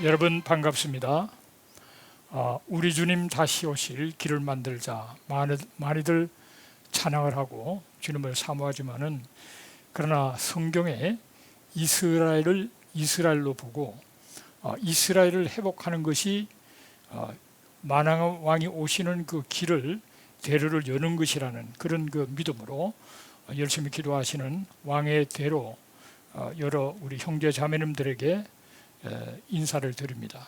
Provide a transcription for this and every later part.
여러분 반갑습니다. 우리 주님 다시 오실 길을 만들자. 많이들 찬양을 하고 주님을 사모하지만은, 그러나 성경에 이스라엘을 이스라엘로 보고 이스라엘을 회복하는 것이 만왕 왕이 오시는 그 길을, 대로를 여는 것이라는 그런 그 믿음으로 열심히 기도하시는 왕의 대로 여러 우리 형제 자매님들에게 인사를 드립니다.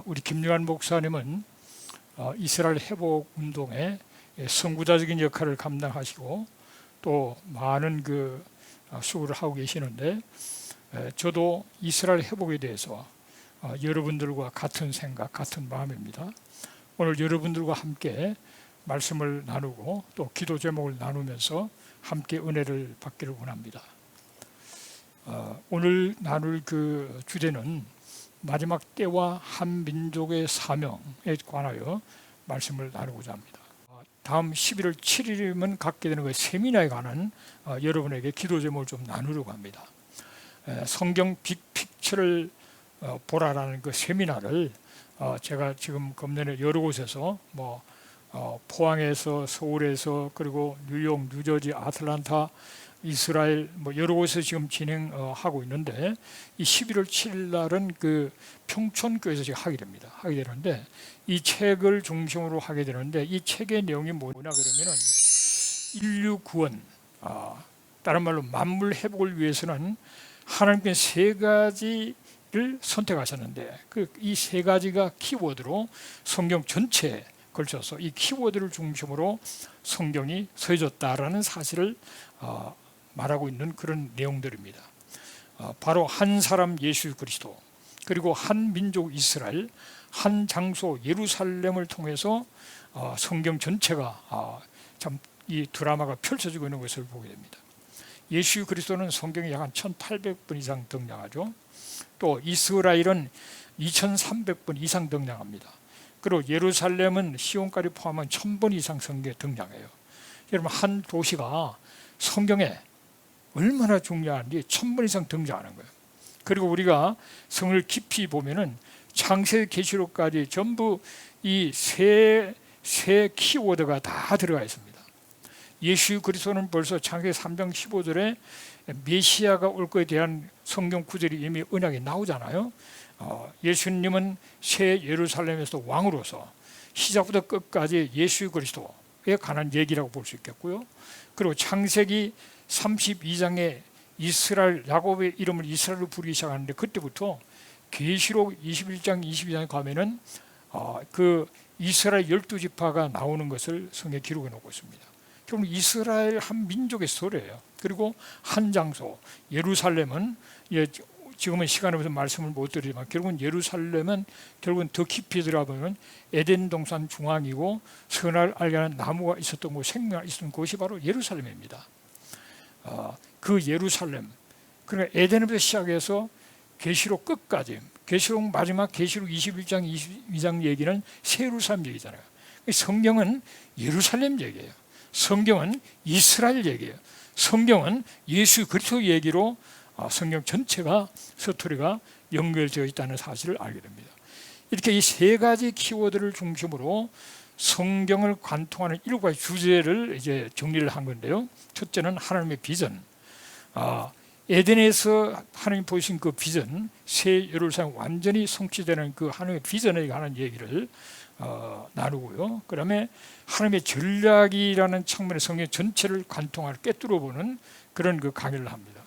우리 김유한 목사님은 이스라엘 회복 운동에 선구자적인 역할을 감당하시고 또 많은 그 수고를 하고 계시는데, 저도 이스라엘 회복에 대해서 여러분들과 같은 생각, 같은 마음입니다. 오늘 여러분들과 함께 말씀을 나누고 또 기도 제목을 나누면서 함께 은혜를 받기를 원합니다. 오늘 나눌 그 주제는 마지막 때와 한 민족의 사명에 관하여 말씀을 나누고자 합니다. 다음 11월 7일이면 갖게 되는 그 세미나에 관한 여러분에게 기도 제목을 좀 나누려고 합니다. 성경 빅픽처를 보라라는 그 세미나를 제가 지금 금년에 여러 곳에서 포항에서, 서울에서, 그리고 뉴욕, 뉴저지, 아틀란타, 이스라엘 여러 곳에서 지금 진행하고 있는데, 이 11월 7일 날은 그 평촌교회에서 지금 하게 되는데, 이 책을 중심으로 하게 되는데, 이 책의 내용이 뭐냐 그러면은 인류 구원, 다른 말로 만물 회복을 위해서는 하나님께 세 가지를 선택하셨는데, 이 세 가지가 키워드로 성경 전체에 걸쳐서 이 키워드를 중심으로 성경이 서해졌다라는 사실을 말하고 있는 그런 내용들입니다. 바로 한 사람 예수 그리스도, 그리고 한 민족 이스라엘, 한 장소 예루살렘을 통해서 성경 전체가 참 이 드라마가 펼쳐지고 있는 것을 보게 됩니다. 예수 그리스도는 성경에 약 한 1800번 이상 등장하죠. 또 이스라엘은 2300번 이상 등장합니다. 그리고 예루살렘은 시온까지 포함한 1000번 이상 성경에 등장해요. 여러분, 한 도시가 성경에 얼마나 중요한지 1000번 이상 등장하는 거예요. 그리고 우리가 성을 깊이 보면은 창세 계시록까지 전부 이 세 키워드가 다 들어가 있습니다. 예수 그리스도는 벌써 창세기 3장 15절에 메시아가 올 것에 대한 성경 구절이 이미 언약에 나오잖아요. 예수님은 새 예루살렘에서 왕으로서 시작부터 끝까지 예수 그리스도에 관한 얘기라고 볼 수 있겠고요. 그리고 창세기 32장에 이스라엘, 야곱의 이름을 이스라엘로 부르기 시작하는데, 그때부터 계시록 21장 22장에 가면은 그 이스라엘 12지파가 나오는 것을 성경에 기록해 놓고 있습니다. 결국 이스라엘 한 민족의 스토리예요. 그리고 한 장소 예루살렘은, 지금은 시간이 없어서 말씀을 못 드리지만, 결국은 예루살렘은 더 깊이 들어가보면 에덴 동산 중앙이고 선을 알게 하는 나무가 있었던 곳, 생명이 있었던 곳이 바로 예루살렘입니다. 그 예루살렘, 그러니까 에덴에서 시작해서 계시록 끝까지, 계시록 마지막 계시록 21장 22장 얘기는 새 예루살렘 얘기잖아요. 성경은 예루살렘 얘기예요. 성경은 이스라엘 얘기예요. 성경은 예수 그리스도 얘기로 성경 전체가, 스토리가 연결되어 있다는 사실을 알게 됩니다. 이렇게 이 세 가지 키워드를 중심으로 성경을 관통하는 7가지 주제를 이제 정리를 한 건데요. 첫째는 하나님의 비전. 에덴에서 하나님 보이신 그 비전, 새 예루살렘 완전히 성취되는 그 하나님의 비전에 관한 얘기를 나누고요. 그 다음에 하나님의 전략이라는 측면의 성경 전체를 관통하는, 꿰뚫어 보는 그런 그 강의를 합니다.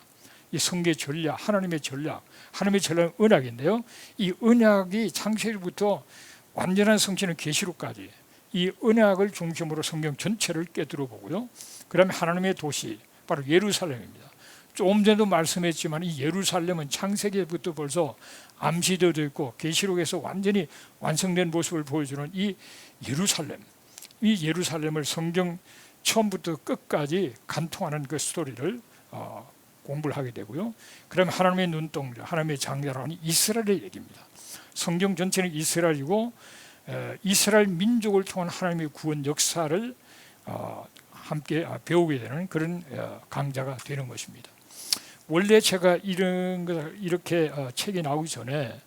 이 성경의 전략, 하나님의 전략은 언약인데요. 이 언약이 창세기부터 완전한 성취는 계시록까지 이 언약을 중심으로 성경 전체를 꿰뚫어 보고요. 그 다음에 하나님의 도시, 바로 예루살렘입니다. 조금 전에도 말씀했지만 이 예루살렘은 창세기부터 벌써 암시되어 있고 계시록에서 완전히 완성된 모습을 보여주는 이 예루살렘을 성경 처음부터 끝까지 관통하는 그 스토리를 공부를 하게 되고요. 그러면 하나님의 눈동자, 하나님의 장자라는 이스라엘의 얘기입니다. 성경 전체는 이스라엘이고, 이스라엘 민족을 통한 하나님의 구원 역사를 함께 배우게 되는 그런 강좌가 되는 것입니다. 원래 제가 이렇게 책이 나오기 전에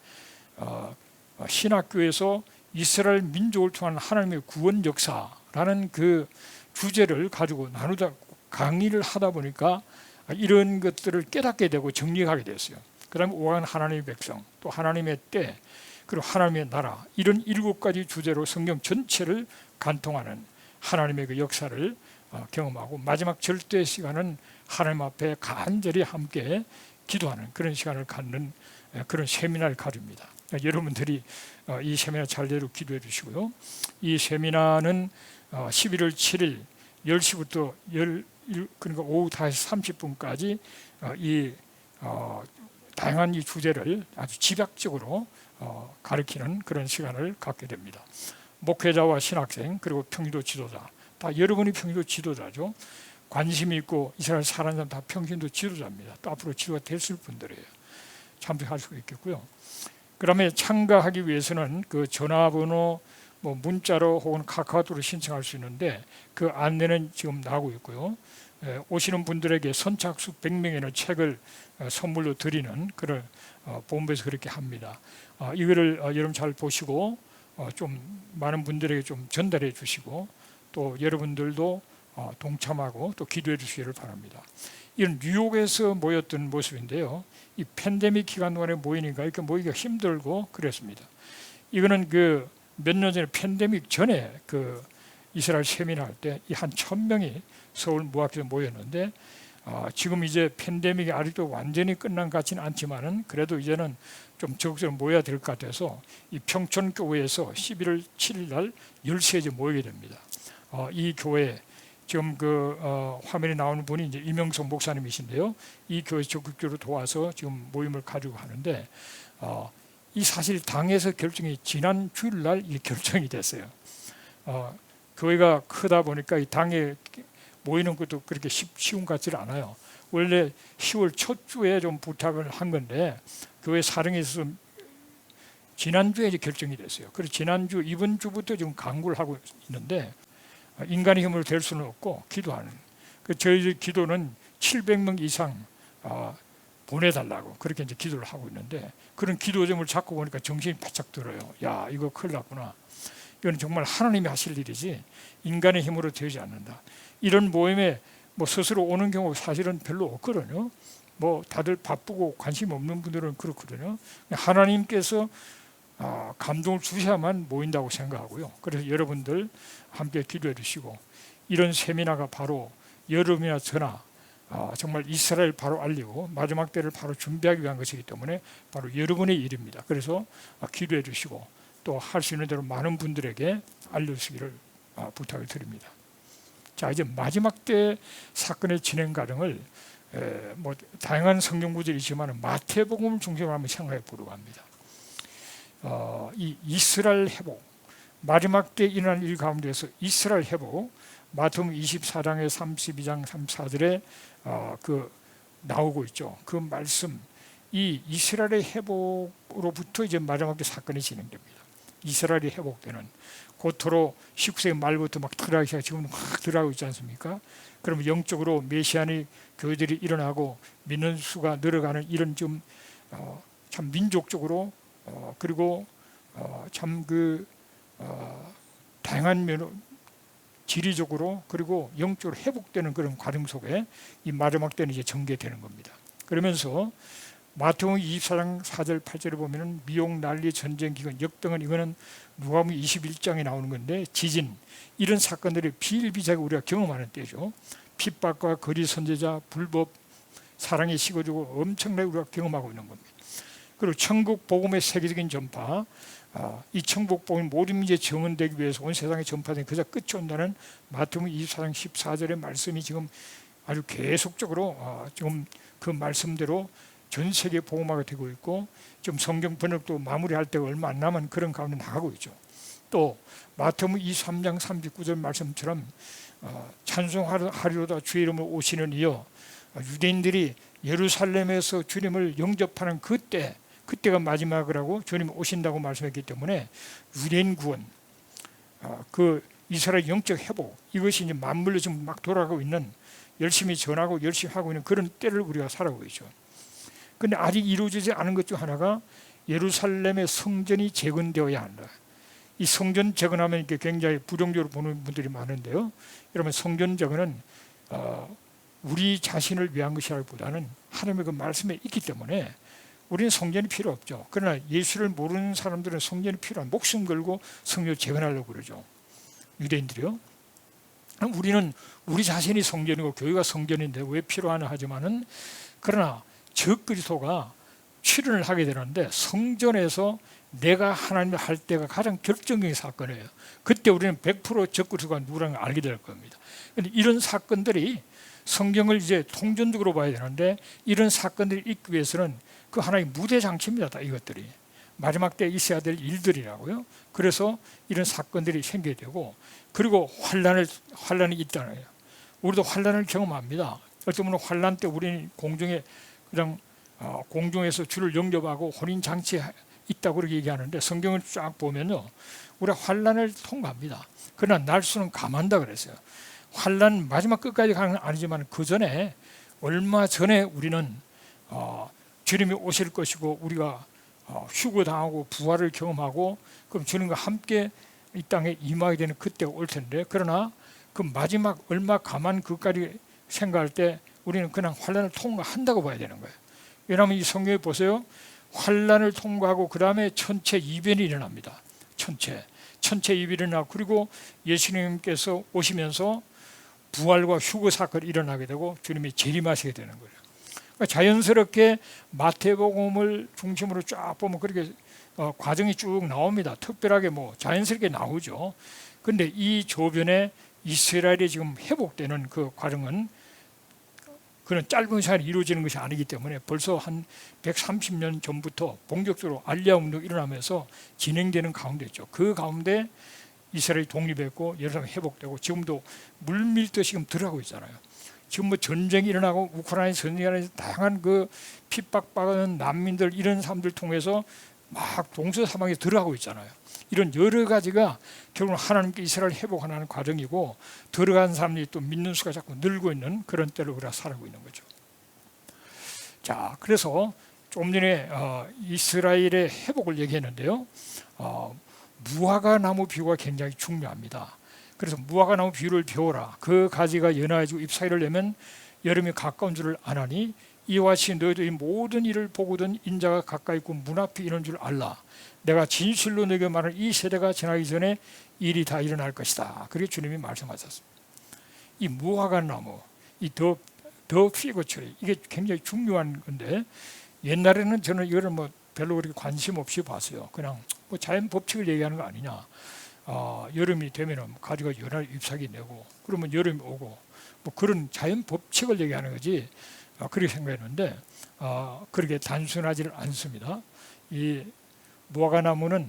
신학교에서 이스라엘 민족을 통한 하나님의 구원 역사라는 그 주제를 가지고 나누다 강의를 하다 보니까 이런 것들을 깨닫게 되고 정리하게 됐어요. 그 다음에 오한 하나님의 백성, 또 하나님의 때, 그리고 하나님의 나라, 이런 7가지 주제로 성경 전체를 관통하는 하나님의 그 역사를 경험하고, 마지막 절대 시간은 하나님 앞에 간절히 함께 기도하는 그런 시간을 갖는 그런 세미나를 가집니다. 여러분들이 이 세미나 잘대로 기도해 주시고요. 이 세미나는 11월 7일 10시부터 그러니까 오후 5시 30분까지 이 다양한 이 주제를 아주 집약적으로 가르치는 그런 시간을 갖게 됩니다. 목회자와 신학생, 그리고 평기도 지도자, 다 여러분이 평기도 지도자죠. 관심이 있고 이스라엘 사는 사람 다 평신도 지도자입니다. 또 앞으로 지도가 됐을 분들이에요. 참석할 수 있겠고요. 그다음에 참가하기 위해서는 그 전화번호, 뭐 문자로 혹은 카카오톡으로 신청할 수 있는데, 그 안내는 지금 나오고 있고요. 오시는 분들에게 선착순 100명에는 책을 선물로 드리는 그런 본부에서 그렇게 합니다. 이거를 여러분 잘 보시고 좀 많은 분들에게 좀 전달해 주시고, 또 여러분들도 동참하고 또 기도해 주시기를 바랍니다. 이런 뉴욕에서 모였던 모습인데요. 이 팬데믹 기간 동안에 모이니까 이렇게 모이기가 힘들고 그랬습니다. 이거는 그 몇 년 전에 팬데믹 전에 그 이스라엘 세미나 할 때 한 1000명이 서울 무학교에 모였는데, 지금 이제 팬데믹이 아직도 완전히 끝난 것 같지는 않지만은 그래도 이제는 좀 적극적으로 모여야 될 것 같아서 이 평촌교회에서 11월 7일 날 10시에 이제 모이게 됩니다. 이 교회 지금 그 화면에 나오는 분이 이제 이명석 목사님이신데요. 이 교회 적극적으로 도와서 지금 모임을 가지고 하는데, 이 사실 당에서 결정이 지난 주일날 이 결정이 됐어요. 교회가 크다 보니까 이 당에 모이는 것도 그렇게 쉬운 것 같지는 않아요. 원래 10월 첫 주에 좀 부탁을 한 건데 교회 사정에 있어서 지난주에 이제 결정이 됐어요. 그래서 지난주, 이번 주부터 지금 강구를 하고 있는데, 인간의 힘으로 될 수는 없고 기도하는. 저희 기도는 700명 이상 보내달라고 그렇게 이제 기도를 하고 있는데, 그런 기도점을 잡고 보니까 정신이 바짝 들어요. 야, 이거 큰일 났구나. 이건 정말 하나님이 하실 일이지 인간의 힘으로 되지 않는다. 이런 모임에 뭐 스스로 오는 경우 사실은 별로 없거든요. 뭐 다들 바쁘고 관심 없는 분들은 그렇거든요. 하나님께서 감동을 주셔야만 모인다고 생각하고요. 그래서 여러분들 함께 기도해 주시고, 이런 세미나가 바로 여름이나 저나 정말 이스라엘 바로 알리고 마지막 때를 바로 준비하기 위한 것이기 때문에 바로 여러분의 일입니다. 그래서 기도해 주시고 또 할 수 있는 대로 많은 분들에게 알려주시기를 부탁을 드립니다. 자, 이제 마지막 때 사건의 진행 과정을 뭐 다양한 성경 구절이 있지만 마태복음을 중심으로 한번 생각해 보려고 합니다. 이 이스라엘 회복, 마지막 때 일어난 일 가운데서 이스라엘 회복, 마태복음 24장에 32장 34절에 그 나오고 있죠. 그 말씀, 이 이스라엘의 회복으로부터 이제 마지막 때 사건이 진행됩니다. 이스라엘이 회복되는, 고토로 19세기 말부터 막 들어가기 시작, 지금 막 들어가고 있지 않습니까? 그러면 영적으로 메시아의 교회들이 일어나고 믿는 수가 늘어가는 이런 좀 참 민족적으로 그리고 참 그 다양한 면으로 지리적으로 그리고 영적으로 회복되는 그런 과정 속에 이 마지막 때는 이제 전개되는 겁니다. 그러면서 마태복음 24장 4절 8절에 보면은 미혹, 난리, 전쟁, 기근, 역병은, 이거는 누가복음 21장에 나오는 건데, 지진, 이런 사건들이 비일비재하게 우리가 경험하는 때죠. 핍박과 거리 선제자, 불법, 사랑이 식어지고 엄청나게 우리가 경험하고 있는 겁니다. 그리고 천국 복음의 세계적인 전파, 이 천국 복음이 모든 민족에 정언되기 위해서 온 세상에 전파된 그저 끝이 온다는 마태복음 24장 14절의 말씀이 지금 아주 계속적으로 지금 그 말씀대로 전 세계 복음화가 되고 있고, 지금 성경 번역도 마무리할 때가 얼마 안 남은 그런 가운데 나가고 있죠. 또 마태복음 23장 39절 말씀처럼 찬송하리로다 주의 이름으로 오시는 이여, 유대인들이 예루살렘에서 주님을 영접하는 그때가 마지막이라고 주님 오신다고 말씀했기 때문에 유대인 구원, 그 이스라엘 영적 회복, 이것이 이제 만물로 지금 막 돌아가고 있는, 열심히 전하고 열심히 하고 있는 그런 때를 우리가 살아가고 있죠. 그런데 아직 이루어지지 않은 것 중 하나가 예루살렘의 성전이 재건되어야 한다. 이 성전 재건하면 이렇게 굉장히 부정적으로 보는 분들이 많은데요. 여러분, 성전 재건은 우리 자신을 위한 것이라기보다는 하나님의 그 말씀에 있기 때문에 우리는 성전이 필요 없죠. 그러나 예수를 모르는 사람들은 성전이 필요한, 목숨 걸고 성전을 재건하려고 그러죠. 유대인들이요. 우리는 우리 자신이 성전이고 교회가 성전인데 왜 필요하나 하지만은, 그러나 적그리스도가 출현을 하게 되는데 성전에서 내가 하나님을 할 때가 가장 결정적인 사건이에요. 그때 우리는 100% 적그리스도가 누구라는 걸 알게 될 겁니다. 그런데 이런 사건들이 성경을 이제 통전적으로 봐야 되는데, 이런 사건들이 있기 위해서는 그 하나의 무대 장치입니다. 다 이것들이 마지막 때 있어야 될 일들이라고요. 그래서 이런 사건들이 생겨야 되고, 그리고 환란이 있다는 거예요. 우리도 환란을 경험합니다. 어떤 분은 환란 때 우리는 공중에 그냥 공중에서 주를 영접하고 혼인 장치에 있다고 그렇게 얘기하는데, 성경을 쫙 보면요, 우리가 환란을 통과합니다. 그러나 날수는 감한다 그랬어요. 환란 마지막 끝까지 가는 건 아니지만 그 전에, 얼마 전에 우리는 주님이 오실 것이고 우리가 휴거당하고 부활을 경험하고, 그럼 주님과 함께 이 땅에 임하게 되는 그때가 올 텐데, 그러나 그 마지막 얼마 감한 그까지 생각할 때 우리는 그냥 환란을 통과한다고 봐야 되는 거예요. 왜냐하면 이 성경에 보세요. 환란을 통과하고 그 다음에 천체 이변이 일어납니다. 천체 이변이 일어나고, 그리고 예수님께서 오시면서 부활과 휴거 사건이 일어나게 되고 주님이 재림하시게 되는 거예요. 그러니까 자연스럽게 마태복음을 중심으로 쫙 보면 그렇게 과정이 쭉 나옵니다. 특별하게 뭐 자연스럽게 나오죠. 그런데 이 조변에 이스라엘이 지금 회복되는 그 과정은 그런 짧은 시간에 이루어지는 것이 아니기 때문에 벌써 한 130년 전부터 본격적으로 알리아 운동이 일어나면서 진행되는 가운데 있죠. 그 가운데 이스라엘이 독립했고 예루살렘이 회복되고 지금도 물밀듯이 지금 들어가고 있잖아요. 지금 뭐 전쟁이 일어나고 우크라이나 전쟁이 일어나서 다양한 그 핍박받는 난민들, 이런 사람들 통해서 막 동서사방에 들어가고 있잖아요. 이런 여러 가지가 결국은 하나님께 이스라엘을 회복하는 과정이고, 들어간 사람들이 또 믿는 수가 자꾸 늘고 있는 그런 때를 우리가 살아가고 있는 거죠. 자, 그래서 좀 전에 이스라엘의 회복을 얘기했는데요. 무화과 나무 비유가 굉장히 중요합니다. 그래서 무화과 나무 비유를 배워라. 그 가지가 연하여지고 잎 사이를 내면 여름이 가까운 줄을 아나니, 이와 같이 너희도 이 모든 일을 보거든 인자가 가까이 있고 문 앞에 이런 줄 알라. 내가 진실로 너에게 말하는 이 세대가 지나기 전에 일이 다 일어날 것이다. 그렇게 주님이 말씀하셨습니다. 이 무화과 나무, 이 더 피그 트리, 이게 굉장히 중요한 건데, 옛날에는 저는 이거를 뭐 별로 그렇게 관심 없이 봤어요. 그냥 뭐 자연 법칙을 얘기하는 거 아니냐. 여름이 되면은 가지가 연할 잎사귀 내고, 그러면 여름이 오고, 뭐 그런 자연 법칙을 얘기하는 거지. 그렇게 생각했는데 그렇게 단순하지는 않습니다. 이 무화과 나무는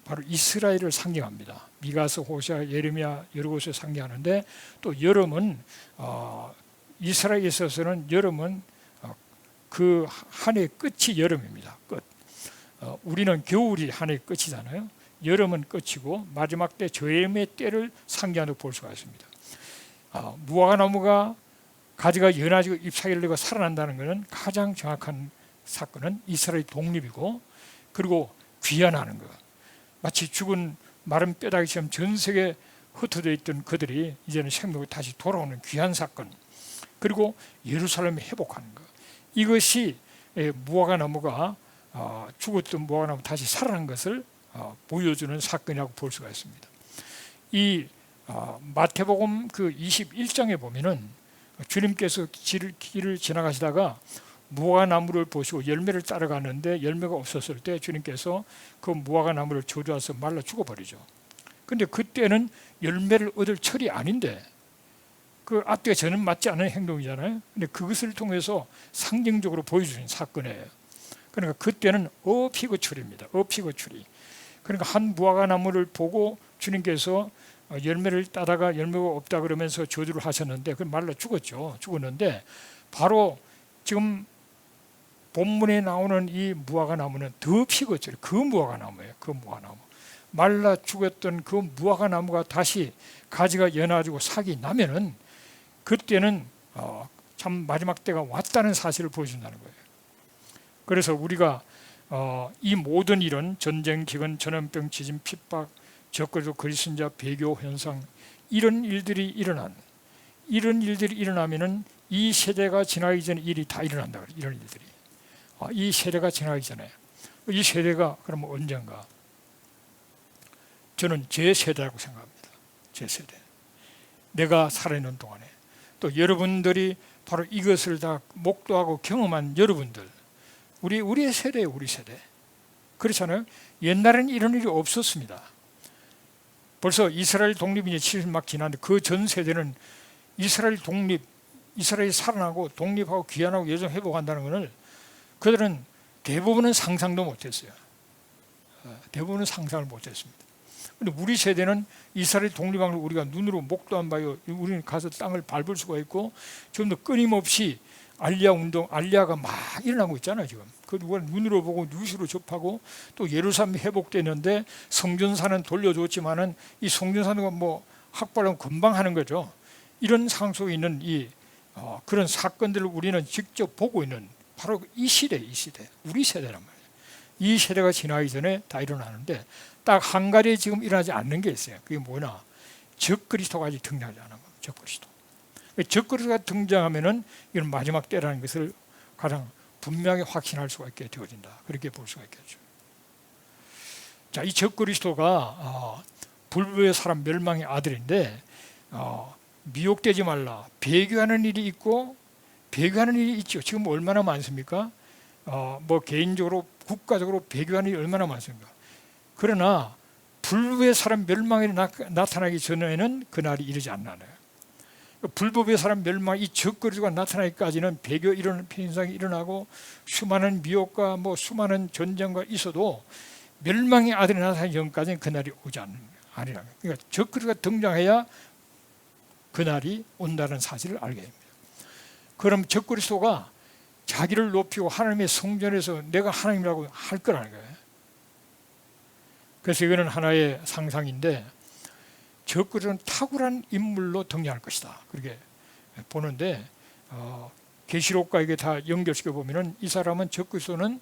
바로 이스라엘을 상징합니다. 미가서, 호세아, 예레미야 여러 곳을 상징하는데, 또 여름은 이스라엘에 있어서는 여름은 그 한 해의 끝이 여름입니다. 끝. 우리는 겨울이 한 해의 끝이잖아요. 여름은 끝이고 마지막 때 저염의 때를 상징하는 볼 수가 있습니다. 무화과 나무가 가지가 연하지고 잎사귀를 내고 살아난다는 것은 가장 정확한 사건은 이스라엘 독립이고, 그리고 귀환하는 것. 마치 죽은 마른 뼈다귀처럼 전 세계에 흩어져 있던 그들이 이제는 생명으로 다시 돌아오는 귀한 사건, 그리고 예루살렘을 회복하는 것. 이것이 무화과 나무가 죽었던 무화과 나무 다시 살아난 것을 보여주는 사건이라고 볼 수가 있습니다. 이 마태복음 그 21장에 보면은 주님께서 길을 지나가시다가 무화과 나무를 보시고 열매를 따라가는데 열매가 없었을 때 주님께서 그 무화과 나무를 저주해서 말라 죽어버리죠. 그런데 그때는 열매를 얻을 철이 아닌데, 그 앞뒤가 전혀 맞지 않는 행동이잖아요. 근데 그것을 통해서 상징적으로 보여주는 사건이에요. 그러니까 그때는 어피거출입니다. 어피거출이. 그러니까 한 무화과 나무를 보고 주님께서 열매를 따다가 열매가 없다 그러면서 저주를 하셨는데, 그 말라 죽었는데, 바로 지금 본문에 나오는 이 무화과 나무는 더 피거출, 그 무화과 나무예요. 그 무화과 나무. 말라 죽었던 그 무화과 나무가 다시 가지가 연해지고 싹이 나면은, 그때는 참 마지막 때가 왔다는 사실을 보여준다는 거예요. 그래서 우리가 이 모든 일은 전쟁, 기근, 전염병, 지진, 핍박, 적그리스도 그리스도인자 배교 현상, 이런 일들이 일어나면은 이 세대가 지나기 전에 일이 다 일어난다 그래요. 이런 일들이 이 세대가 지나기 전에, 이 세대가 그러면 언젠가, 저는 제 세대라고 생각합니다. 제 세대. 내가 살아있는 동안에 또 여러분들이 바로 이것을 다 목도하고 경험한 여러분들, 우리의 세대예요. 우리 세대. 그렇잖아요. 옛날에는 이런 일이 없었습니다. 벌써 이스라엘 독립이 이제 70 막 지났는데 그 전 세대는 이스라엘 독립, 이스라엘이 살아나고 독립하고 귀환하고 여정 회복한다는 것을 그들은 대부분은 상상도 못했어요. 대부분은 상상을 못했습니다. 그런데 우리 세대는 이스라엘 독립한 걸 우리가 눈으로 목도 안 봐요. 우리는 가서 땅을 밟을 수가 있고 지금도 끊임없이 알리아 운동, 알리아가 막 일어나고 있잖아요. 지금 그 누가 눈으로 보고 뉴스로 접하고 또 예루살렘이 회복되는데 성전사는 돌려줬지만은 이 성전사는 뭐 확보하면 금방 하는 거죠. 이런 상황 속에 있는 그런 사건들을 우리는 직접 보고 있는 바로 이 시대, 우리 세대란 말이에요. 이 세대가 지나기 전에 다 일어나는데 딱 한 가지 지금 일어나지 않는 게 있어요. 그게 뭐냐? 적그리스도가 아직 등장하지 않은 겁니다. 적그리스도. 적그리스도가 등장하면은 이건 마지막 때라는 것을 가장 분명히 확신할 수가 있게 되어진다. 그렇게 볼 수가 있겠죠. 자, 이 적그리스도가 불법의 사람 멸망의 아들인데 미혹되지 말라. 배교하는 일이 있고 배교하는 일이 있죠. 지금 얼마나 많습니까? 뭐 개인적으로 국가적으로 배교하는 일이 얼마나 많습니까? 그러나 불법의 사람 멸망이 나타나기 전에는 그날이 이르지 않나요? 불법의 사람 멸망, 이 적그리스도가 나타나기까지는 배교 이런 현상이 일어나고 수많은 미혹과 뭐 수많은 전쟁과 있어도 멸망의 아들이 나타나기 전까지는 그날이 오지 아니라. 그러니까 적그리스도가 등장해야 그날이 온다는 사실을 알게 됩니다. 그럼 적그리스도가 자기를 높이고 하나님의 성전에서 내가 하나님이라고 할 거라는 거예요. 그래서 이거는 하나의 상상인데 적그리스도는 탁월한 인물로 등장할 것이다. 그렇게 보는데 계시록과 이게 다 연결시켜 보면은 이 사람은 적그리스도는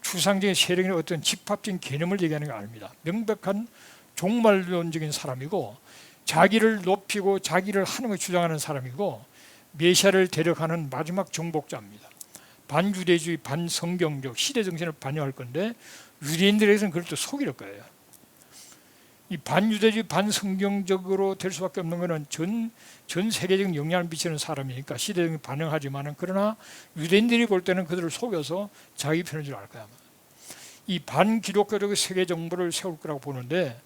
추상적인 세력의 어떤 집합적인 개념을 얘기하는 게 아닙니다. 명백한 종말론적인 사람이고 자기를 높이고 자기를 하나님을 주장하는 사람이고 메시아를 데려가는 마지막 정복자입니다. 반유대주의, 반성경적 시대 정신을 반영할 건데 유대인들에게서는 그걸 또 속일 거예요. 이 반유대주의, 반성경적으로 될 수밖에 없는 것은 전 세계적인 영향을 미치는 사람이니까 시대적인 반영하지만은 그러나 유대인들이 볼 때는 그들을 속여서 자기 편인 줄 알 거야. 이 반기독교적 세계 정부를 세울 거라고 보는데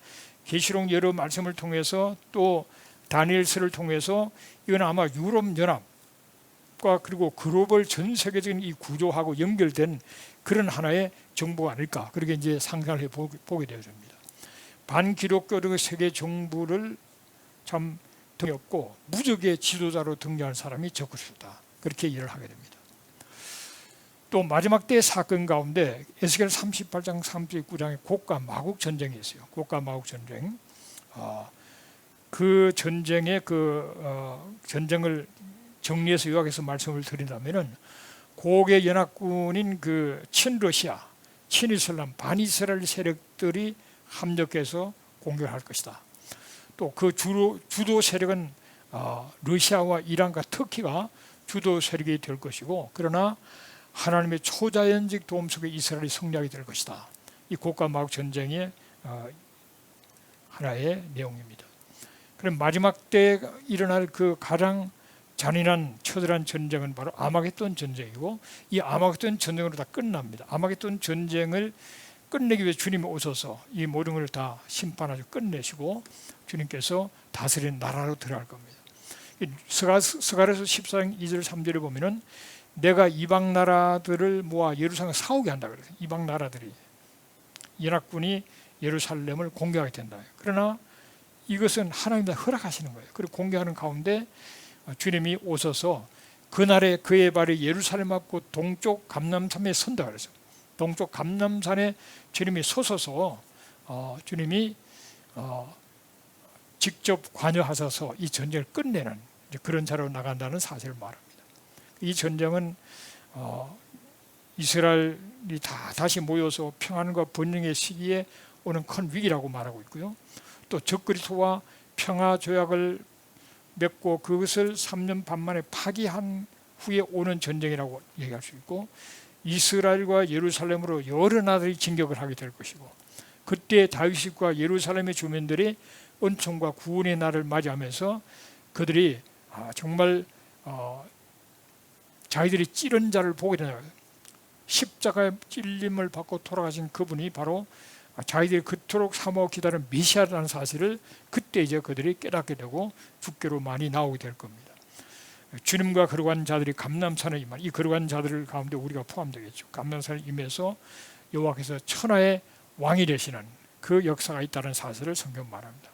계시록 여러 말씀을 통해서 또 다니엘서를 통해서 이건 아마 유럽 연합과 그리고 글로벌 전 세계적인 이 구조하고 연결된 그런 하나의 정부가 아닐까 그렇게 이제 상상을 해보게 되어집니다. 반기독교적 세계 정부를 참 등였고 무적의 지도자로 등장한 사람이 적그리스도다. 그렇게 이해를 하게 됩니다. 또 마지막 때의 사건 가운데 에스겔 38장 39장에 곡과 마국 전쟁이 있어요. 곡과 마국 전쟁. 그 전쟁의 전쟁을 정리해서 요약해서 말씀을 드린다면은 곡의 연합군인 그 친러시아, 친이슬람, 반이스라엘 세력들이 합력해서 공격할 것이다. 또 그 주도 세력은 러시아와 이란과 터키가 주도 세력이 될 것이고 그러나 하나님의 초자연적 도움 속에 이스라엘이 승리하게 될 것이다. 이 곡과 마국 전쟁의 하나의 내용입니다. 그럼 마지막 때 일어날 그 가장 잔인한 처절한 전쟁은 바로 아마겟돈 전쟁이고 이 아마겟돈 전쟁으로 다 끝납니다. 아마겟돈 전쟁을 끝내기 위해 주님이 오셔서 이 모든 걸 다 심판하셔 끝내시고 주님께서 다스리는 나라로 들어갈 겁니다. 스가랴서 14장 2절 3절에 보면은 내가 이방 나라들을 모아 예루살렘을 사오게 한다 그래요. 이방 나라들이 연합군이 예루살렘을 공격하게 된다. 그러나 이것은 하나님이 허락하시는 거예요. 그리고 공격하는 가운데 주님이 오셔서 그날에 그의 발이 예루살렘 앞고 동쪽 감람산에 선다 그래서 동쪽 감람산에 주님이 솟아서 주님이 직접 관여하셔서 이 전쟁을 끝내는 그런 자로 나간다는 사실을 말합니다. 이 전쟁은 이스라엘이 다 다시 모여서 평안과 번영의 시기에 오는 큰 위기라고 말하고 있고요. 또 적그리스도와 평화 조약을 맺고 그것을 3년 반 만에 파기한 후에 오는 전쟁이라고 얘기할 수 있고, 이스라엘과 예루살렘으로 여러 나라들이 진격을 하게 될 것이고, 그때 다윗과 예루살렘의 주민들이 은총과 구원의 날을 맞이하면서 그들이 정말 자기들이 찌른 자를 보게 되는, 십자가의 찔림을 받고 돌아가신 그분이 바로 자기들이 그토록 사모하고 기다리는 메시아라는 사실을 그때 이제 그들이 깨닫게 되고 주께로 많이 나오게 될 겁니다. 주님과 거룩한 자들이 감람산에 임한, 이 거룩한 자들 가운데 우리가 포함되겠죠. 감람산에 임해서 여호와께서 천하의 왕이 되시는 그 역사가 있다는 사실을 성경 말합니다.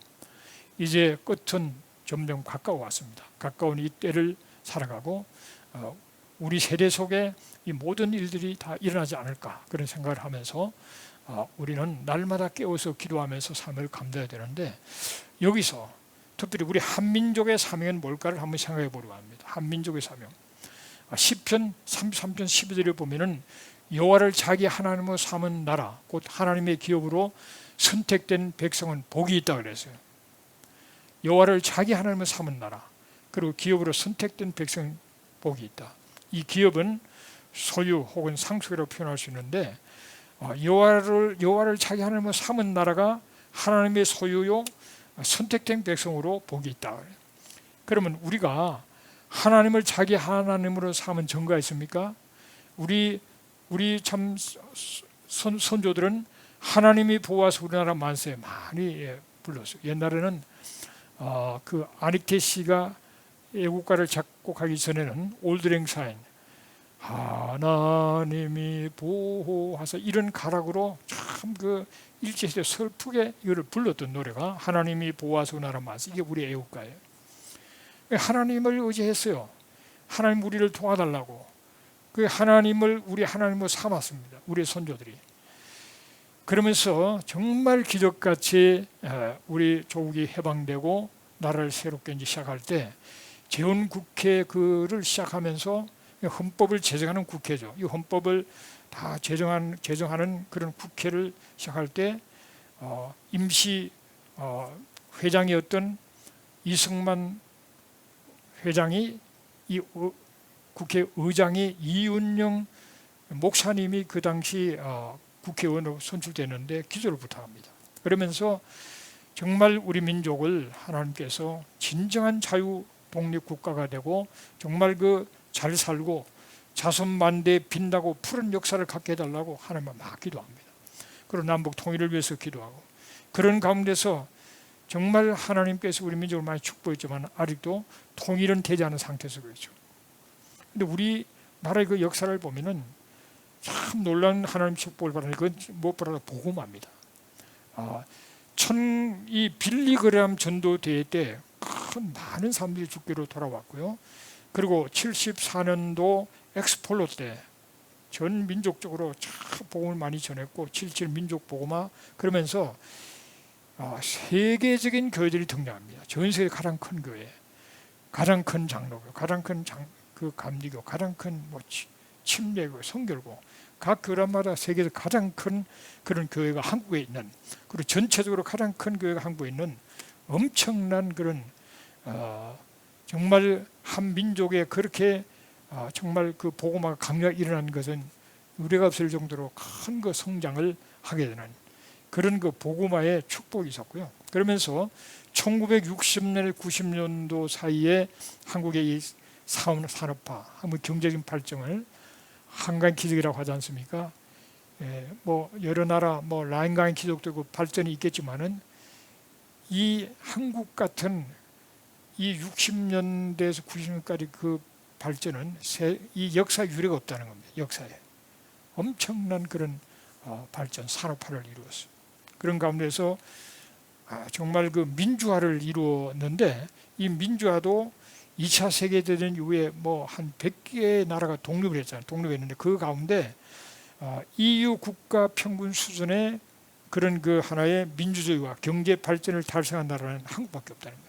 이제 끝은 점점 가까워 왔습니다. 가까운 이 때를 살아가고 우리 세대 속에 이 모든 일들이 다 일어나지 않을까, 그런 생각을 하면서 우리는 날마다 깨어서 기도하면서 삶을 감당해야 되는데, 여기서 특별히 우리 한민족의 사명은 뭘까를 한번 생각해 보려고 합니다. 한민족의 사명. 시편 33편 12절에 보면은 여호와를 자기 하나님으로 삼은 나라, 곧 하나님의 기업으로 선택된 백성은 복이 있다 그랬어요. 여호와를 자기 하나님으로 삼은 나라, 그리고 기업으로 선택된 백성은 복이 있다. 이 기업은 소유 혹은 상속이라고 표현할 수 있는데, 여호와를 자기 하나님으로 삼은 나라가 하나님의 소유요 선택된 백성으로 복이 있다. 그러면 우리가 하나님을 자기 하나님으로 삼은 증거가 있습니까? 우리 참 선조들은 하나님이 보호하사 우리나라 만세 많이 불렀어요. 옛날에는 그 아니케 씨가 애국가를 작곡하기 전에는 올드랭사인 하나님이 보호하사, 이런 가락으로 참 그 일제시대 슬프게 이거를 불렀던 노래가 하나님이 보호하사 우리나라 만세, 이게 우리 애국가예요. 하나님을 의지했어요. 하나님 우리를 도와달라고. 그 하나님을 우리 하나님으로 삼았습니다. 우리 선조들이. 그러면서 정말 기적같이 우리 조국이 해방되고 나라를 새롭게 이제 시작할 때, 재헌국회 그를 시작하면서 헌법을 제정하는 국회죠. 이 헌법을 다 제정하는 그런 국회를 시작할 때 임시 회장이었던 이승만 회장이, 이 국회의장이 이윤영 목사님이 그 당시 국회의원으로 선출됐는데 기조를 부탁합니다. 그러면서 정말 우리 민족을 하나님께서 진정한 자유 독립 국가가 되고 정말 그 잘 살고 자손만대 빛나고 푸른 역사를 갖게 해달라고 하나님을 막 기도합니다. 그리고 남북 통일을 위해서 기도하고, 그런 가운데서 정말 하나님께서 우리 민족을 많이 축복했지만 아직도 통일은 되지 않은 상태에서 그렇죠. 근데 우리 나라의 그 역사를 보면은 참 놀라운 하나님 축복을 받는, 그건 무엇보다도 복음화입니다. 이 빌리그레암 전도 대회 때 큰 많은 사람들이 주께로 돌아왔고요. 그리고 74년도 엑스폴로 때 전 민족적으로 참 복음을 많이 전했고, 77 민족 복음화, 그러면서 세계적인 교회들이 등장합니다. 전 세계 가장 큰 교회, 가장 큰 장로교, 가장 큰 그 감리교, 가장 큰 침례교, 성결교, 각 교단마다 세계에서 가장 큰 그런 교회가 한국에 있는, 그리고 전체적으로 가장 큰 교회가 한국에 있는 엄청난 그런 정말 한 민족에 그렇게 정말 그 복음화가 강력하게 일어난 것은 의뢰가 없을 정도로 큰 그 성장을 하게 되는 그런 그 복음화의 축복이 있었고요. 그러면서 1960년에 90년도 사이에 한국의 이 산업화, 한국 경제적인 발전을 한강 기적이라고 하지 않습니까? 뭐 여러 나라 라인강 기적도 그 발전이 있겠지만은 이 한국 같은 이 60년대에서 90년까지 그 발전은 이 역사 유례가 없다는 겁니다. 역사에 엄청난 그런 발전, 산업화를 이루었어요. 그런 가운데서 정말 그 민주화를 이루었는데, 이 민주화도 2차 세계대전 이후에 한 100개의 나라가 독립을 했잖아요. 독립했는데 그 가운데 EU 국가 평균 수준의 그런 그 하나의 민주주의와 경제 발전을 달성한 나라는 한국밖에 없다는 거예요.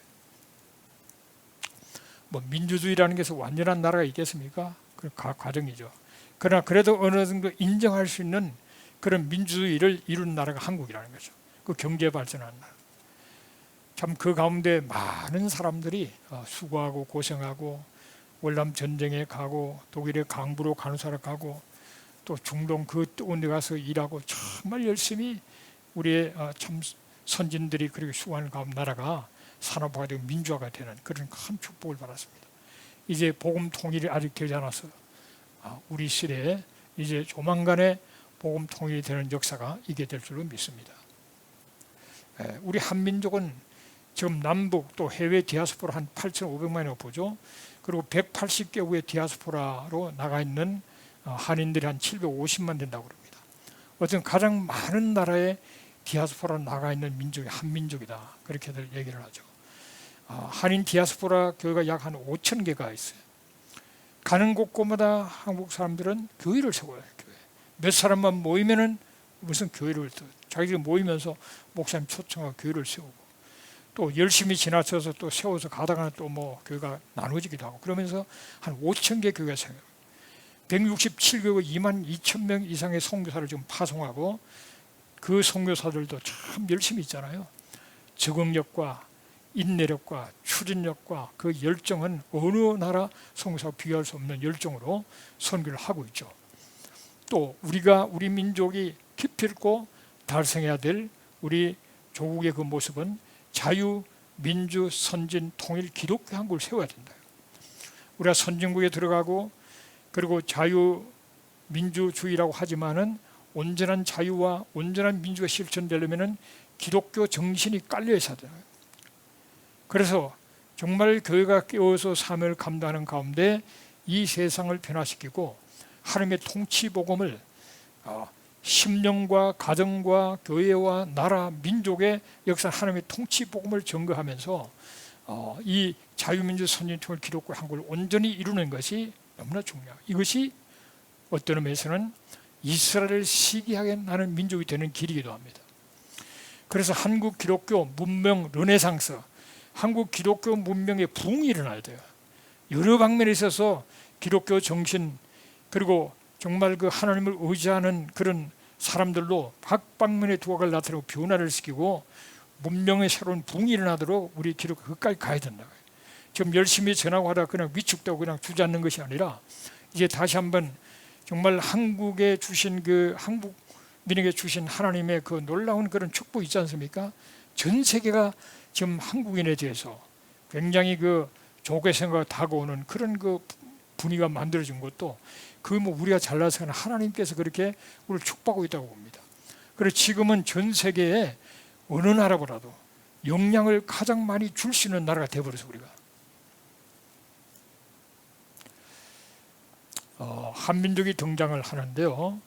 민주주의라는 것은 완전한 나라가 있겠습니까? 그 과정이죠. 그러나 그래도 어느 정도 인정할 수 있는 그런 민주주의를 이룬 나라가 한국이라는 거죠. 그 경제 발전하는 나라. 참 그 가운데 많은 사람들이 수고하고 고생하고 월남 전쟁에 가고 독일의 강부로 간호사로 가고 또 중동 그 뜨거운 데 가서 일하고 정말 열심히 우리의 참 선진들이 그렇게 수고하는 가운데 나라가 산업화가 되고 민주화가 되는 그런 큰 축복을 받았습니다. 이제 복음 통일이 아직 되지 않아서 우리 시대에 이제 조만간에 복음 통일이 되는 역사가 있게 될 줄로 믿습니다. 우리 한민족은 지금 남북 또 해외 디아스포라 한 8,500만이라고 보죠. 그리고 180개국의 디아스포라로 나가 있는 한인들이 한 750만 된다고 그럽니다. 어쨌든 가장 많은 나라의 디아스포라로 나가 있는 민족이 한민족이다. 그렇게들 얘기를 하죠. 한인 디아스포라 교회가 약 한 5천 개가 있어요. 가는 곳곳마다 한국 사람들은 교회를 세워요. 교회. 몇 사람만 모이면은 무슨 교회를 자기들이 모이면서 목사님 초청하고 교회를 세우고 또 열심히 지나쳐서 또 세워서 가다가 또 뭐 교회가 나눠지기도 하고 그러면서 한 5천 개 교회가 생겨요. 167교회 2만 2천 명 이상의 선교사를 지금 파송하고 그 선교사들도 참 열심히 있잖아요. 적응력과 인내력과 추진력과 그 열정은 어느 나라 선교사와 비교할 수 없는 열정으로 선교를 하고 있죠. 또 우리 민족이 기필코 달성해야 될 우리 조국의 그 모습은 자유, 민주, 선진, 통일, 기독교 한국을 세워야 된다. 우리가 선진국에 들어가고 그리고 자유, 민주주의라고 하지만은 온전한 자유와 온전한 민주가 실천되려면은 기독교 정신이 깔려 있어야 돼요. 그래서 정말 교회가 깨어서 사명을 감당하는 가운데 이 세상을 변화시키고 하나님의 통치 복음을 심령과 가정과 교회와 나라, 민족의 역사 하나님의 통치 복음을 전거하면서 이 자유민주 선진통일 기독교 한국을 온전히 이루는 것이 너무나 중요해요. 이것이 어떤 의미에서는 이스라엘을 시기하게 나는 민족이 되는 길이기도 합니다. 그래서 한국 기독교 문명 르네상스, 한국 기독교 문명의 부흥이 일어나야 돼요. 여러 방면에 있어서 기독교 정신 그리고 정말 그 하나님을 의지하는 그런 사람들로 각 방면의 두각을 나타내고 변화를 시키고 문명의 새로운 부흥이 일어나도록 우리 기독교 끝까지 가야 된다. 지금 열심히 전하고 하다 그냥 위축되고 그냥 주저앉는 것이 아니라 이제 다시 한번 정말 한국에 주신 그 한국민에게 주신 하나님의 그 놀라운 그런 축복 있지 않습니까? 전 세계가 지금 한국인에 대해서 굉장히 그 좋게 생각하고 오는 그런 그 분위기가 만들어진 것도 그 뭐 우리가 잘나서 하나님께서 그렇게 우리를 축복하고 있다고 봅니다. 그래서 지금은 전 세계에 어느 나라보다도 영향을 가장 많이 줄 수 있는 나라가 되어버려서 우리가 한민족이 등장을 하는데요.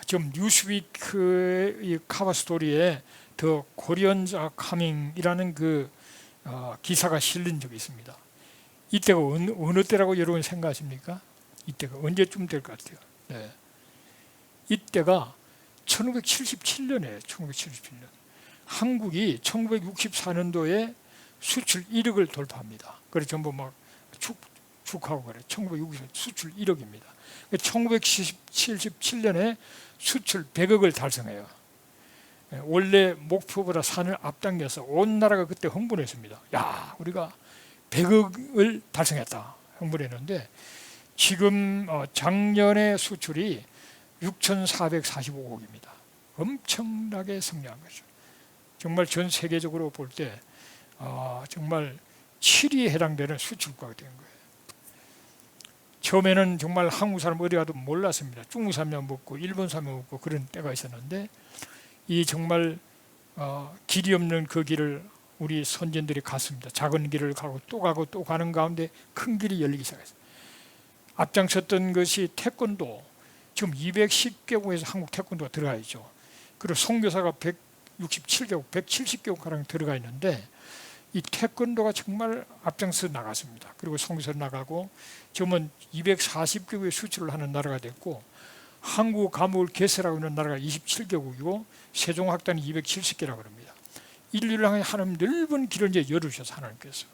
지금 뉴스위크의 카바 스토리에 더 코리언즈 아 카밍이라는 그 기사가 실린 적이 있습니다. 이때가 어느 때라고 여러분 생각하십니까? 이때가 언제쯤 될 것 같아요? 네. 이때가 1977년이에요. 1977년. 한국이 1964년도에 수출 1억을 돌파합니다. 그래서 전부 막 축하하고 그래요. 1960년 수출 1억입니다. 1977년에 수출 100억을 달성해요. 원래 목표보다 산을 앞당겨서 온 나라가 그때 흥분했습니다. 야, 우리가 100억을 달성했다. 흥분했는데 지금 작년에 수출이 6,445억입니다. 엄청나게 성장한 거죠. 정말 전 세계적으로 볼 때 정말 7위에 해당되는 수출국가가 된 거예요. 처음에는 정말 한국 사람 어디 가도 몰랐습니다. 중국 사람 먹고 일본 사람 먹고 그런 때가 있었는데 이 정말 길이 없는 그 길을 우리 선진들이 갔습니다. 작은 길을 가고 또 가는 가운데 큰 길이 열리기 시작했어요. 앞장섰던 것이 태권도, 지금 210개국에서 한국 태권도가 들어가 있죠. 그리고 선교사가 167개국, 170개국 가량 들어가 있는데 이 태권도가 정말 앞장서 나갔습니다. 그리고 선교사 나가고 지금은 240개국에 수출을 하는 나라가 됐고 한국 감옥을 개설하고 있는 나라가 27개국이고 세종학단이 270개라고 합니다. 인류를 향해 하나님 넓은 길을 이제 열어주셔서 하나님께서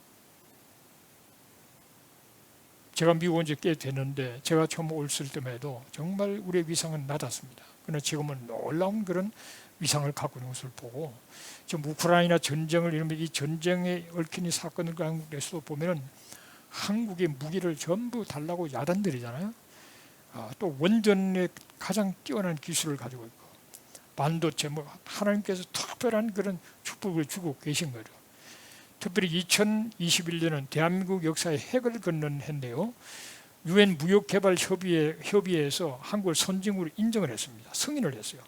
제가 미국 온 지 꽤 됐는데 제가 처음 올쓸 때에도 정말 우리의 위상은 낮았습니다. 그러나 지금은 놀라운 그런 위상을 갖고 있는 것을 보고 지금 우크라이나 전쟁을 이러면 이 전쟁에 얽힌 이 사건을 가운데서 보면은 한국의 무기를 전부 달라고 야단들이잖아요. 또 원전에 가장 뛰어난 기술을 가지고 있고 반도체 뭐 하나님께서 특별한 그런 축복을 주고 계신 거죠. 특별히 2021년은 대한민국 역사의 획을 긋는 해인데요. 유엔 무역개발협의회에서 한국을 선진국으로 인정을 했습니다. 승인을 했어요.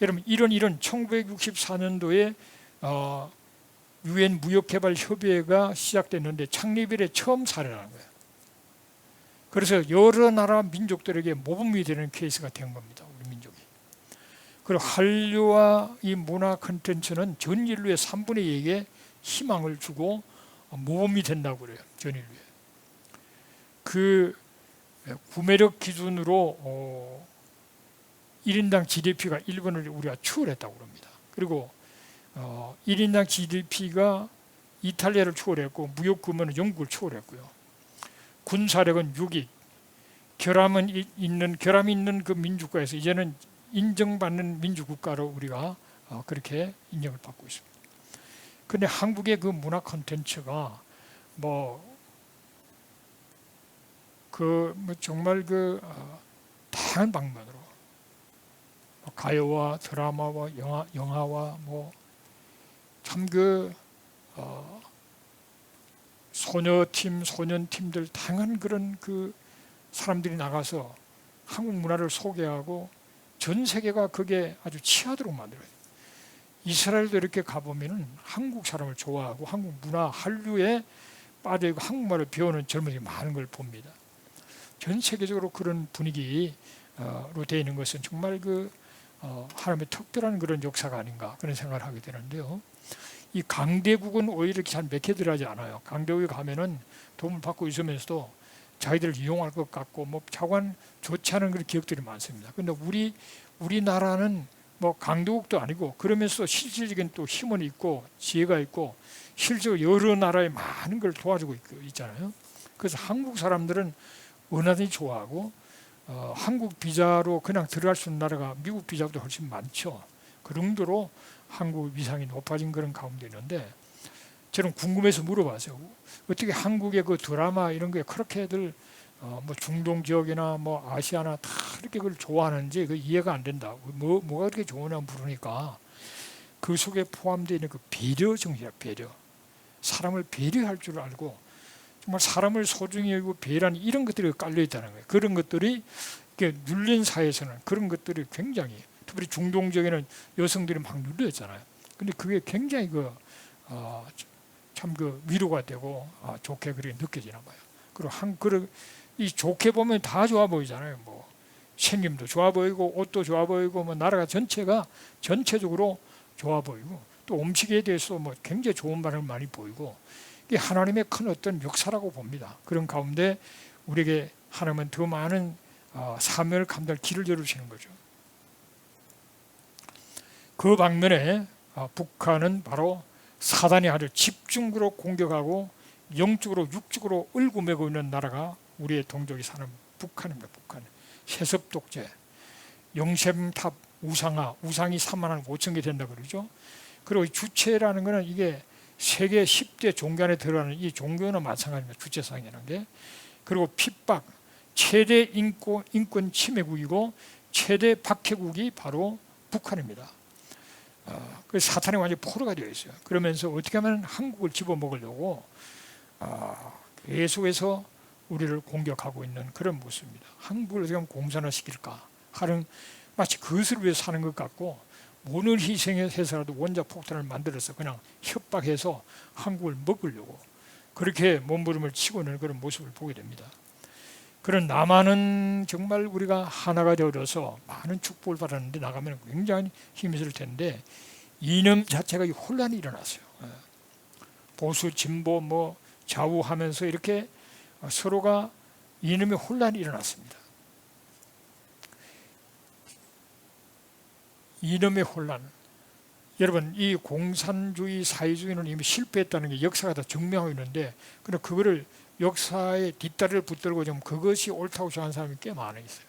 여러분 이런 1964년도에 유엔 무역개발협의회가 시작됐는데 창립 이래 처음 사례라는 거예요. 그래서 여러 나라 민족들에게 모범이 되는 케이스가 된 겁니다. 우리 민족이. 그리고 한류와 이 문화 콘텐츠는 전 인류의 3분의 2에게 희망을 주고 모범이 된다고 그래요. 전 인류에. 그 구매력 기준으로 1인당 GDP가 일본을 우리가 추월했다고 합니다. 그리고 1인당 GDP가 이탈리아를 추월했고 무역 규모는 영국을 추월했고요. 군사력은 6위, 결함이 있는 그 민주국가에서 이제는 인정받는 민주국가로 우리가 그렇게 인정을 받고 있습니다. 그런데 한국의 그 문화 콘텐츠가 정말 다양한 방면으로 가요와 드라마와 영화와 참 소녀팀, 소년팀들 다양한 그런 그 사람들이 나가서 한국 문화를 소개하고 전 세계가 그게 아주 취하도록 만들어요. 이스라엘도 이렇게 가보면은 한국 사람을 좋아하고 한국 문화, 한류에 빠져있고 한국말을 배우는 젊은이들이 많은 걸 봅니다. 전 세계적으로 그런 분위기로 되어 있는 것은 정말 하나님의 특별한 그런 역사가 아닌가 그런 생각을 하게 되는데요. 이 강대국은 오히려 이렇게 잘 맥혀들어가지 않아요. 강대국에 가면은 도움을 받고 있으면서도 자기들을 이용할 것 같고 차관 좋지 않은 그런 기억들이 많습니다. 그런데 우리나라는 강대국도 아니고 그러면서 실질적인 또 힘은 있고 지혜가 있고 실제로 여러 나라의 많은 걸 도와주고 있잖아요. 그래서 한국 사람들은 은하들이 좋아하고 한국 비자로 그냥 들어갈 수 있는 나라가 미국 비자보다 훨씬 많죠. 그 정도로 한국 위상이 높아진 그런 가운데 있는데 저는 궁금해서 물어봤어요. 어떻게 한국의 그 드라마 이런 게 그렇게들 중동 지역이나 아시아나 다 이렇게 그걸 좋아하는지 이해가 안 된다. 뭐가 그렇게 좋으냐 물으니까 그 속에 포함되어 있는 그 배려 정신이야, 배려. 사람을 배려할 줄 알고 정말 사람을 소중히 여기고 배려하는 이런 것들이 깔려 있다는 거예요. 그런 것들이 눌린 사회에서는 그런 것들이 굉장히 특별히 중동 지역에는 여성들이 막 눌려있잖아요. 근데 그게 굉장히 참 위로가 되고 좋게 그렇게 느껴지나 봐요. 그리고 이 좋게 보면 다 좋아 보이잖아요. 생김도 좋아 보이고 옷도 좋아 보이고 나라가 전체적으로 좋아 보이고 또 음식에 대해서 굉장히 좋은 반응을 많이 보이고 이게 하나님의 큰 어떤 역사라고 봅니다. 그런 가운데 우리에게 하나님은 더 많은 사명을 감당할 길을 열어주시는 거죠. 그 방면에 북한은 바로 사단이 아주 집중적으로 공격하고 영적으로 육적으로 얽매고 있는 나라가 우리의 동족이 사는 북한입니다. 북한. 세습 독재, 영셈탑 우상화, 우상이 3만 5천 개 된다 그러죠. 그리고 주체라는 것은 이게 세계 10대 종교 안에 들어가는 이 종교는 마찬가지입니다. 주체상이라는 게. 그리고 핍박, 최대 인권 침해국이고 최대 박해국이 바로 북한입니다. 그 사탄이 완전히 포로가 되어 있어요. 그러면서 어떻게 하면 한국을 집어먹으려고 계속해서 우리를 공격하고 있는 그런 모습입니다. 한국을 어떻게 하면 공산화시킬까 하는 마치 그것을 위해 사는 것 같고 오늘 희생해서라도 원자 폭탄을 만들어서 그냥 협박해서 한국을 먹으려고 그렇게 몸부림을 치고 있는 그런 모습을 보게 됩니다. 그런 남한은 정말 우리가 하나가 되어서 많은 축복을 받았는데 나가면 굉장히 힘이 들 텐데 이념 자체가 혼란이 일어났어요. 보수, 진보, 좌우하면서 이렇게 서로가 이념의 혼란이 일어났습니다. 이념의 혼란. 여러분, 이 공산주의 사회주의는 이미 실패했다는 게 역사가 다 증명하고 있는데, 그거를 역사의 뒷다리를 붙들고 좀 그것이 옳다고 생각하는 사람이 꽤 많아 있어요.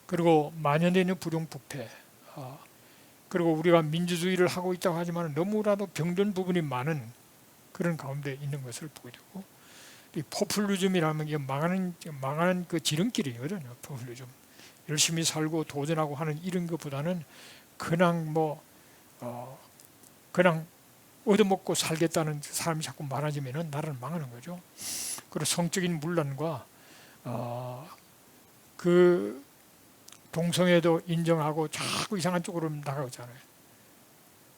그리고 만연해 있는 부정부패, 그리고 우리가 민주주의를 하고 있다고 하지만 너무나도 병든 부분이 많은 그런 가운데 있는 것을 보게 되고, 이 포퓰리즘이라는 게 망하는 그 지름길이거든요. 포퓰리즘. 열심히 살고 도전하고 하는 이런 것보다는 그냥 그냥 얻어먹고 살겠다는 사람이 자꾸 많아지면은 나라는 망하는 거죠. 그리고 성적인 문란과 그 동성애도 인정하고 자꾸 이상한 쪽으로 나가고 있잖아요.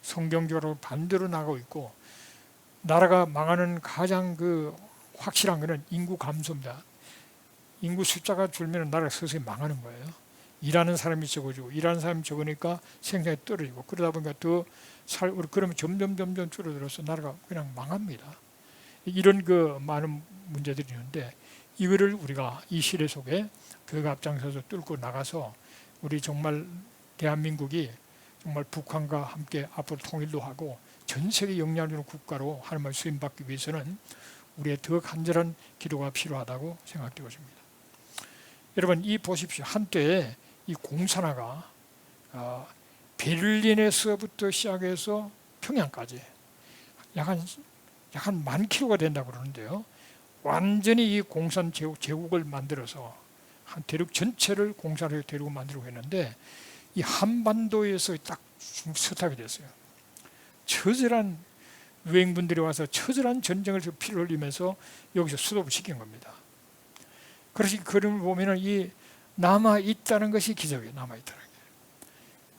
성경적으로 반대로 나가고 있고, 나라가 망하는 가장 그 확실한 것은 인구 감소입니다. 인구 숫자가 줄면 나라가 서서히 망하는 거예요. 일하는 사람이 적어지고, 일하는 사람이 적으니까 생산이 떨어지고, 그러다 보니까 그러면 점점 줄어들어서 나라가 그냥 망합니다. 이런 그 많은 문제들이 있는데, 이거를 우리가 이 시대 속에 그가 앞장서서 뚫고 나가서 우리 정말 대한민국이 정말 북한과 함께 앞으로 통일도 하고 전 세계 영향력 있는 국가로 하나님을 쓰임받기 위해서는 우리의 더 간절한 기도가 필요하다고 생각되고 있습니다. 여러분, 이 보십시오. 한때에 이 공산화가 베를린에서부터 시작해서 평양까지 약 한 10,000km가 된다고 그러는데요. 완전히 이 공산 제국을 만들어서 한 대륙 전체를 공산화의 대륙을 만들려고 했는데, 이 한반도에서 딱 서타게 됐어요. 처절한 유행분들이 와서 처절한 전쟁을 피를 흘리면서 여기서 수도를 시킨 겁니다. 그래서 그림을 보면은 이 남아있다는 것이 기적이에요. 남아있다는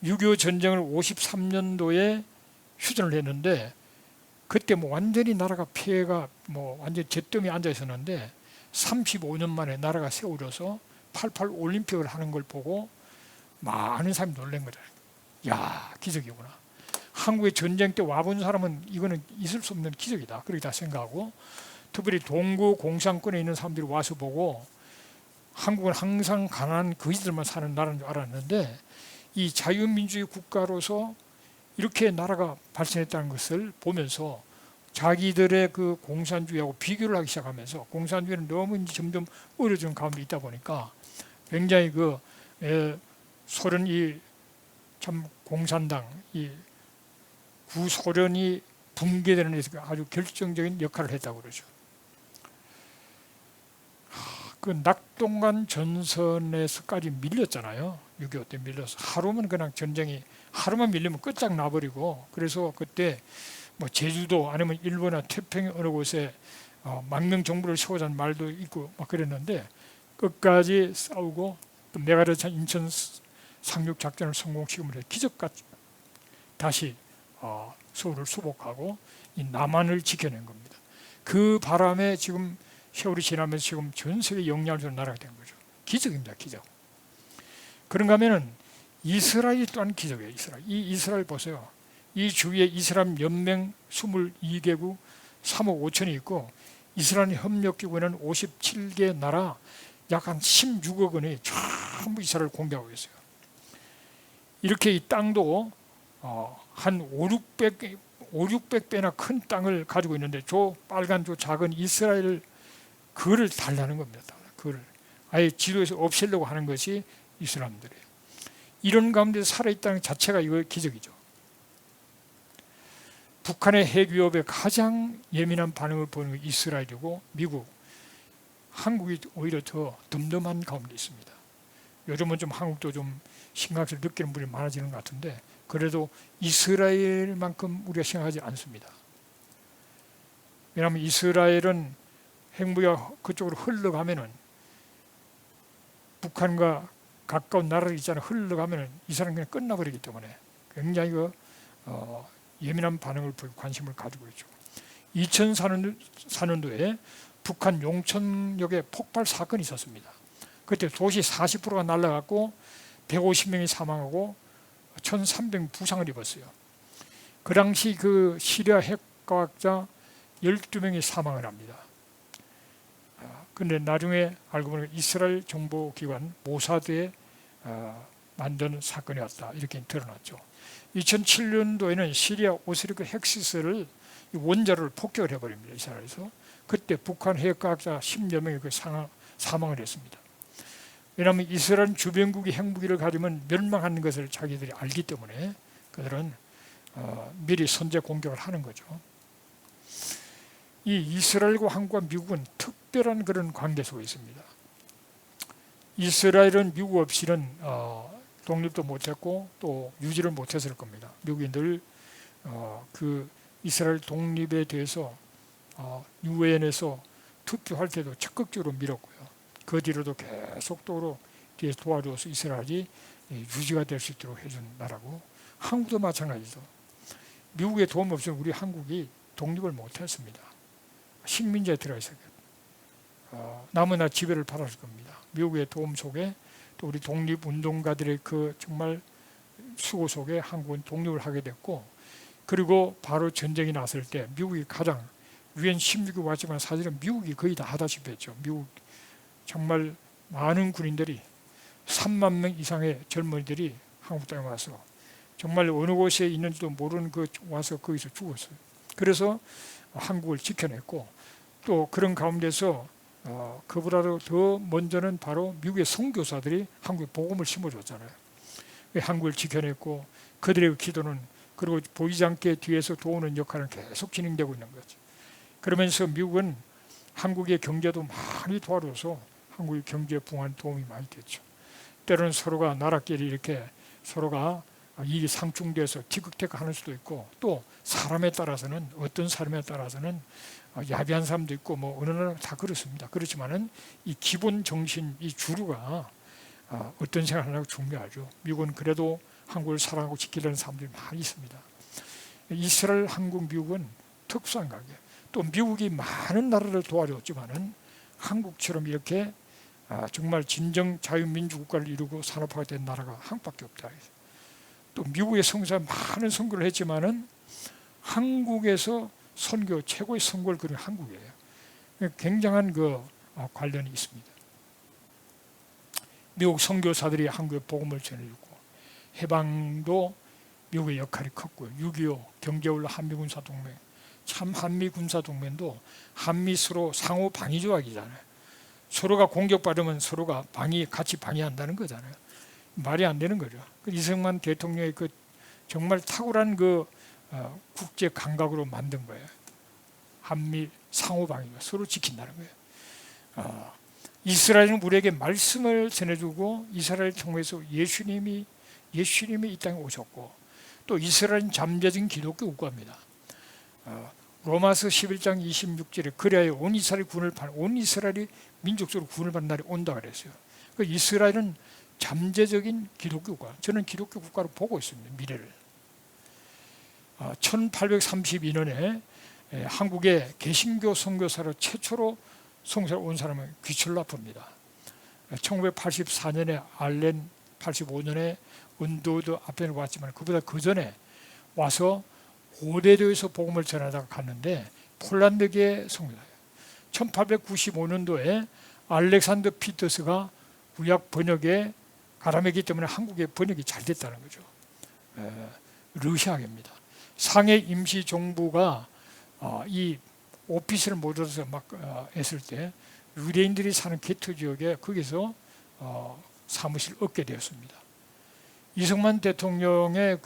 게. 6.25 전쟁을 53년도에 휴전을 했는데, 그때 완전히 나라가 피해가 완전히 잿더미에 앉아 있었는데 35년 만에 나라가 세워져서 88 올림픽을 하는 걸 보고 많은 사람이 놀란 거죠. 야, 기적이구나. 한국에 전쟁 때 와본 사람은 이거는 있을 수 없는 기적이다, 그렇게 다 생각하고, 특별히 동구 공산권에 있는 사람들이 와서 보고 한국은 항상 가난한 거지들만 사는 나라인 줄 알았는데, 이 자유민주주의 국가로서 이렇게 나라가 발전했다는 것을 보면서 자기들의 그 공산주의하고 비교를 하기 시작하면서, 공산주의는 너무 점점 어려지는 가운데 있다 보니까 굉장히 소련이 참 공산당, 이 구소련이 붕괴되는 데서 아주 결정적인 역할을 했다고 그러죠. 그 낙동강 전선에서까지 밀렸잖아요. 6.25 때 밀려서 하루면 그냥 전쟁이 하루만 밀리면 끝장 나버리고, 그래서 그때 제주도 아니면 일본이나 태평양 어느 곳에 망명 정부를 세우자는 말도 있고 막 그랬는데, 끝까지 싸우고 또 메가르찬 인천 상륙 작전을 성공시키면서 기적같이 다시 서울을 수복하고 이 남한을 지켜낸 겁니다. 그 바람에 지금 세월이 지나면서 지금 전 세계 영향을 주는 나라가 된 거죠. 기적입니다, 기적. 그런가 하면은 이스라엘 또한 기적이에요. 이스라엘 보세요. 이 주위에 이스라엘 연맹 22개국 3억 5천이 있고, 이스라엘 협력기구에는 57개 나라 약 한 16억 원이 전부 이스라엘을 공격하고 있어요. 이렇게 이 땅도 한 5,600배나 큰 땅을 가지고 있는데, 빨간 작은 이스라엘 그를 달라는 겁니다. 그를 아예 지도에서 없애려고 하는 것이 이 사람들이에요. 이런 가운데 살아있다는 자체가 이거 기적이죠. 북한의 핵 위협에 가장 예민한 반응을 보이는 게 이스라엘이고, 미국, 한국이 오히려 더 덤덤한 가운데 있습니다. 요즘은 좀 한국도 좀 심각성을 느끼는 분이 많아지는 것 같은데, 그래도 이스라엘만큼 우리가 생각하지 않습니다. 왜냐하면 이스라엘은 핵무기가 그쪽으로 흘러가면은, 북한과 가까운 나라들 있잖아요. 흘러가면은 이 사람은 그냥 끝나버리기 때문에 굉장히 예민한 반응을 보이고 관심을 가지고 있죠. 2004년도에 북한 용천역에 폭발 사건이 있었습니다. 그때 도시 40%가 날아갔고 150명이 사망하고 1,300명 부상을 입었어요. 그 당시 그 시리아 핵과학자 12명이 사망을 합니다. 그런데 나중에 알고 보니까 이스라엘 정보기관 모사드에 만든 사건이었다, 이렇게 드러났죠. 2007년도에는 시리아 오스리크 핵시설을 원자로를 폭격을 해버립니다. 이스라엘에서. 그때 북한 해역과학자 10여 명이 사망을 했습니다. 왜냐하면 이스라엘 주변국이 핵무기를 가지면 멸망하는 것을 자기들이 알기 때문에 그들은 미리 선제 공격을 하는 거죠. 이 이스라엘과 한국과 미국은 특별한 그런 관계 속에 있습니다. 이스라엘은 미국 없이는 독립도 못했고 또 유지를 못했을 겁니다. 미국이 늘 그 이스라엘 독립에 대해서 유엔에서 투표할 때도 적극적으로 밀었고요. 그 뒤로도 계속적으로 뒤에서 도와줘서 이스라엘이 유지가 될 수 있도록 해준 나라고, 한국도 마찬가지죠. 미국의 도움 없이는 우리 한국이 독립을 못했습니다. 식민지에 들어 있어요. 남은 지배를 받았을 겁니다. 미국의 도움 속에 또 우리 독립운동가들의 그 정말 수고 속에 한국은 독립을 하게 됐고, 그리고 바로 전쟁이 났을 때 미국이 가장 유엔 16기 왔지만 사실은 미국이 거의 다 하다시피 했죠. 미국 정말 많은 군인들이 3만 명 이상의 젊은이들이 한국 땅에 와서 정말 어느 곳에 있는지도 모르는 와서 거기서 죽었어요. 그래서 한국을 지켜냈고, 또 그런 가운데서 그보다도 더 먼저는 바로 미국의 선교사들이 한국에 복음을 심어줬잖아요. 한국을 지켜냈고, 그들의 기도는 그리고 보이지 않게 뒤에서 도우는 역할은 계속 진행되고 있는 거죠. 그러면서 미국은 한국의 경제도 많이 도와줘서 한국의 경제 부흥에 도움이 많이 됐죠. 때로는 서로가 나라끼리 이렇게 서로가 일이 상충돼서 티격태격 하는 수도 있고, 또 사람에 따라서는 어떤 사람에 따라서는 야비한 사람도 있고 뭐 어느 나라 다 그렇습니다. 그렇지만은 이 기본 정신, 이 주류가 어떤 생각하냐가 중요하죠. 미국은 그래도 한국을 사랑하고 지키려는 사람들이 많이 있습니다. 이스라엘, 한국, 미국은 특수한 관계. 또 미국이 많은 나라를 도와줬지만은 한국처럼 이렇게 정말 진정 자유민주 국가를 이루고 산업화가 된 나라가 한국밖에 없다. 또 미국의 선교사 많은 선교를 했지만은 한국에서 선교 최고의 선교를 그린 한국이에요. 굉장한 관련이 있습니다. 미국 선교사들이 한국에 복음을 전해주고, 해방도 미국의 역할이 컸고요. 6.25 경제올라 한미군사동맹, 참 한미군사동맹도 한미 서로 상호 방위 조약이잖아요. 서로가 공격받으면 서로가 같이 방위한다는 거잖아요. 말이 안 되는 거죠. 이승만 대통령의 정말 탁월한 국제 감각으로 만든 거예요. 한미 상호 방위가 서로 지킨다는 거예요. 이스라엘은 우리에게 말씀을 전해주고, 이스라엘 통해서 예수님이 이 땅에 오셨고, 또 이스라엘은 잠재적인 기독교 국가입니다. 로마서 11장 26절에 그래야 온 이스라엘이 민족적으로 구원을 받는 날이 온다 그랬어요. 이스라엘은 잠재적인 기독교 국가, 저는 기독교 국가로 보고 있습니다. 미래를. 1832년에 한국의 개신교 선교사로 최초로 선교사로 온 사람은 귀철라프입니다. 1984년에 알렌, 85년에 언더우드 앞에 왔지만 그보다 그 전에 와서 고대도에서 복음을 전하다가 갔는데 폴란드계 선교사예요. 1895년도에 알렉산더 피터스가 구약 번역에 가담했기 때문에 한국의 번역이 잘 됐다는 거죠. 러시아계입니다. 상해 임시정부가 이 오피스를 못 얻어서 했을 때 유대인들이 사는 게토 지역에 거기서 사무실을 얻게 되었습니다. 이승만 대통령의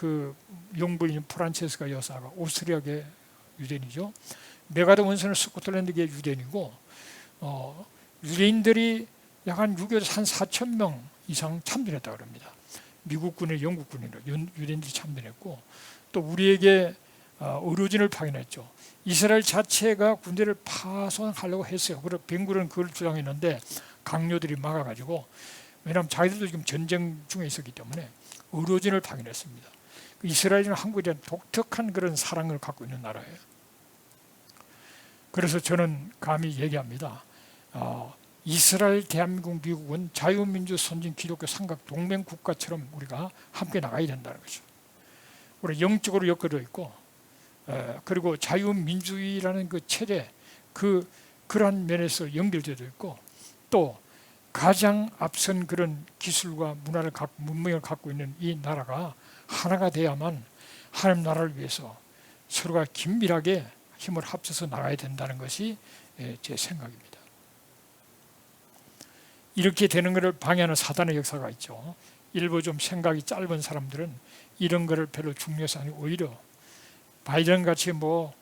영부인 프란체스카 여사가 오스트리아계 유대인이죠. 메가드 원서는 스코틀랜드계 유대인이고, 유대인들이 약 한 6.25 한 4천 명 이상 참전했다고 합니다. 미국군에 영국군이나 유대인들이 참전했고, 또 우리에게 의료진을 파견했죠. 이스라엘 자체가 군대를 파손하려고 했어요. 그래서 벵구르는 그걸 주장했는데 강요들이 막아가지고, 왜냐하면 자기들도 지금 전쟁 중에 있었기 때문에 의료진을 파견했습니다. 이스라엘은 한국에 대한 독특한 그런 사랑을 갖고 있는 나라예요. 그래서 저는 감히 얘기합니다. 이스라엘, 대한민국, 미국은 자유민주 선진 기독교 삼각 동맹 국가처럼 우리가 함께 나가야 된다는 거죠. 우리 영적으로 엮어져 있고, 그리고 자유민주주의라는 체제, 그러한 면에서 연결되어 있고, 또 가장 앞선 그런 기술과 문명을 갖고 있는 이 나라가 하나가 돼야만 하나님 나라를 위해서 서로가 긴밀하게 힘을 합쳐서 나가야 된다는 것이 제 생각입니다. 이렇게 되는 것을 방해하는 사단의 역사가 있죠. 일부 좀 생각이 짧은 사람들은 이런 것을 별로 중요해서 아니고 오히려 바이든 같이 뭐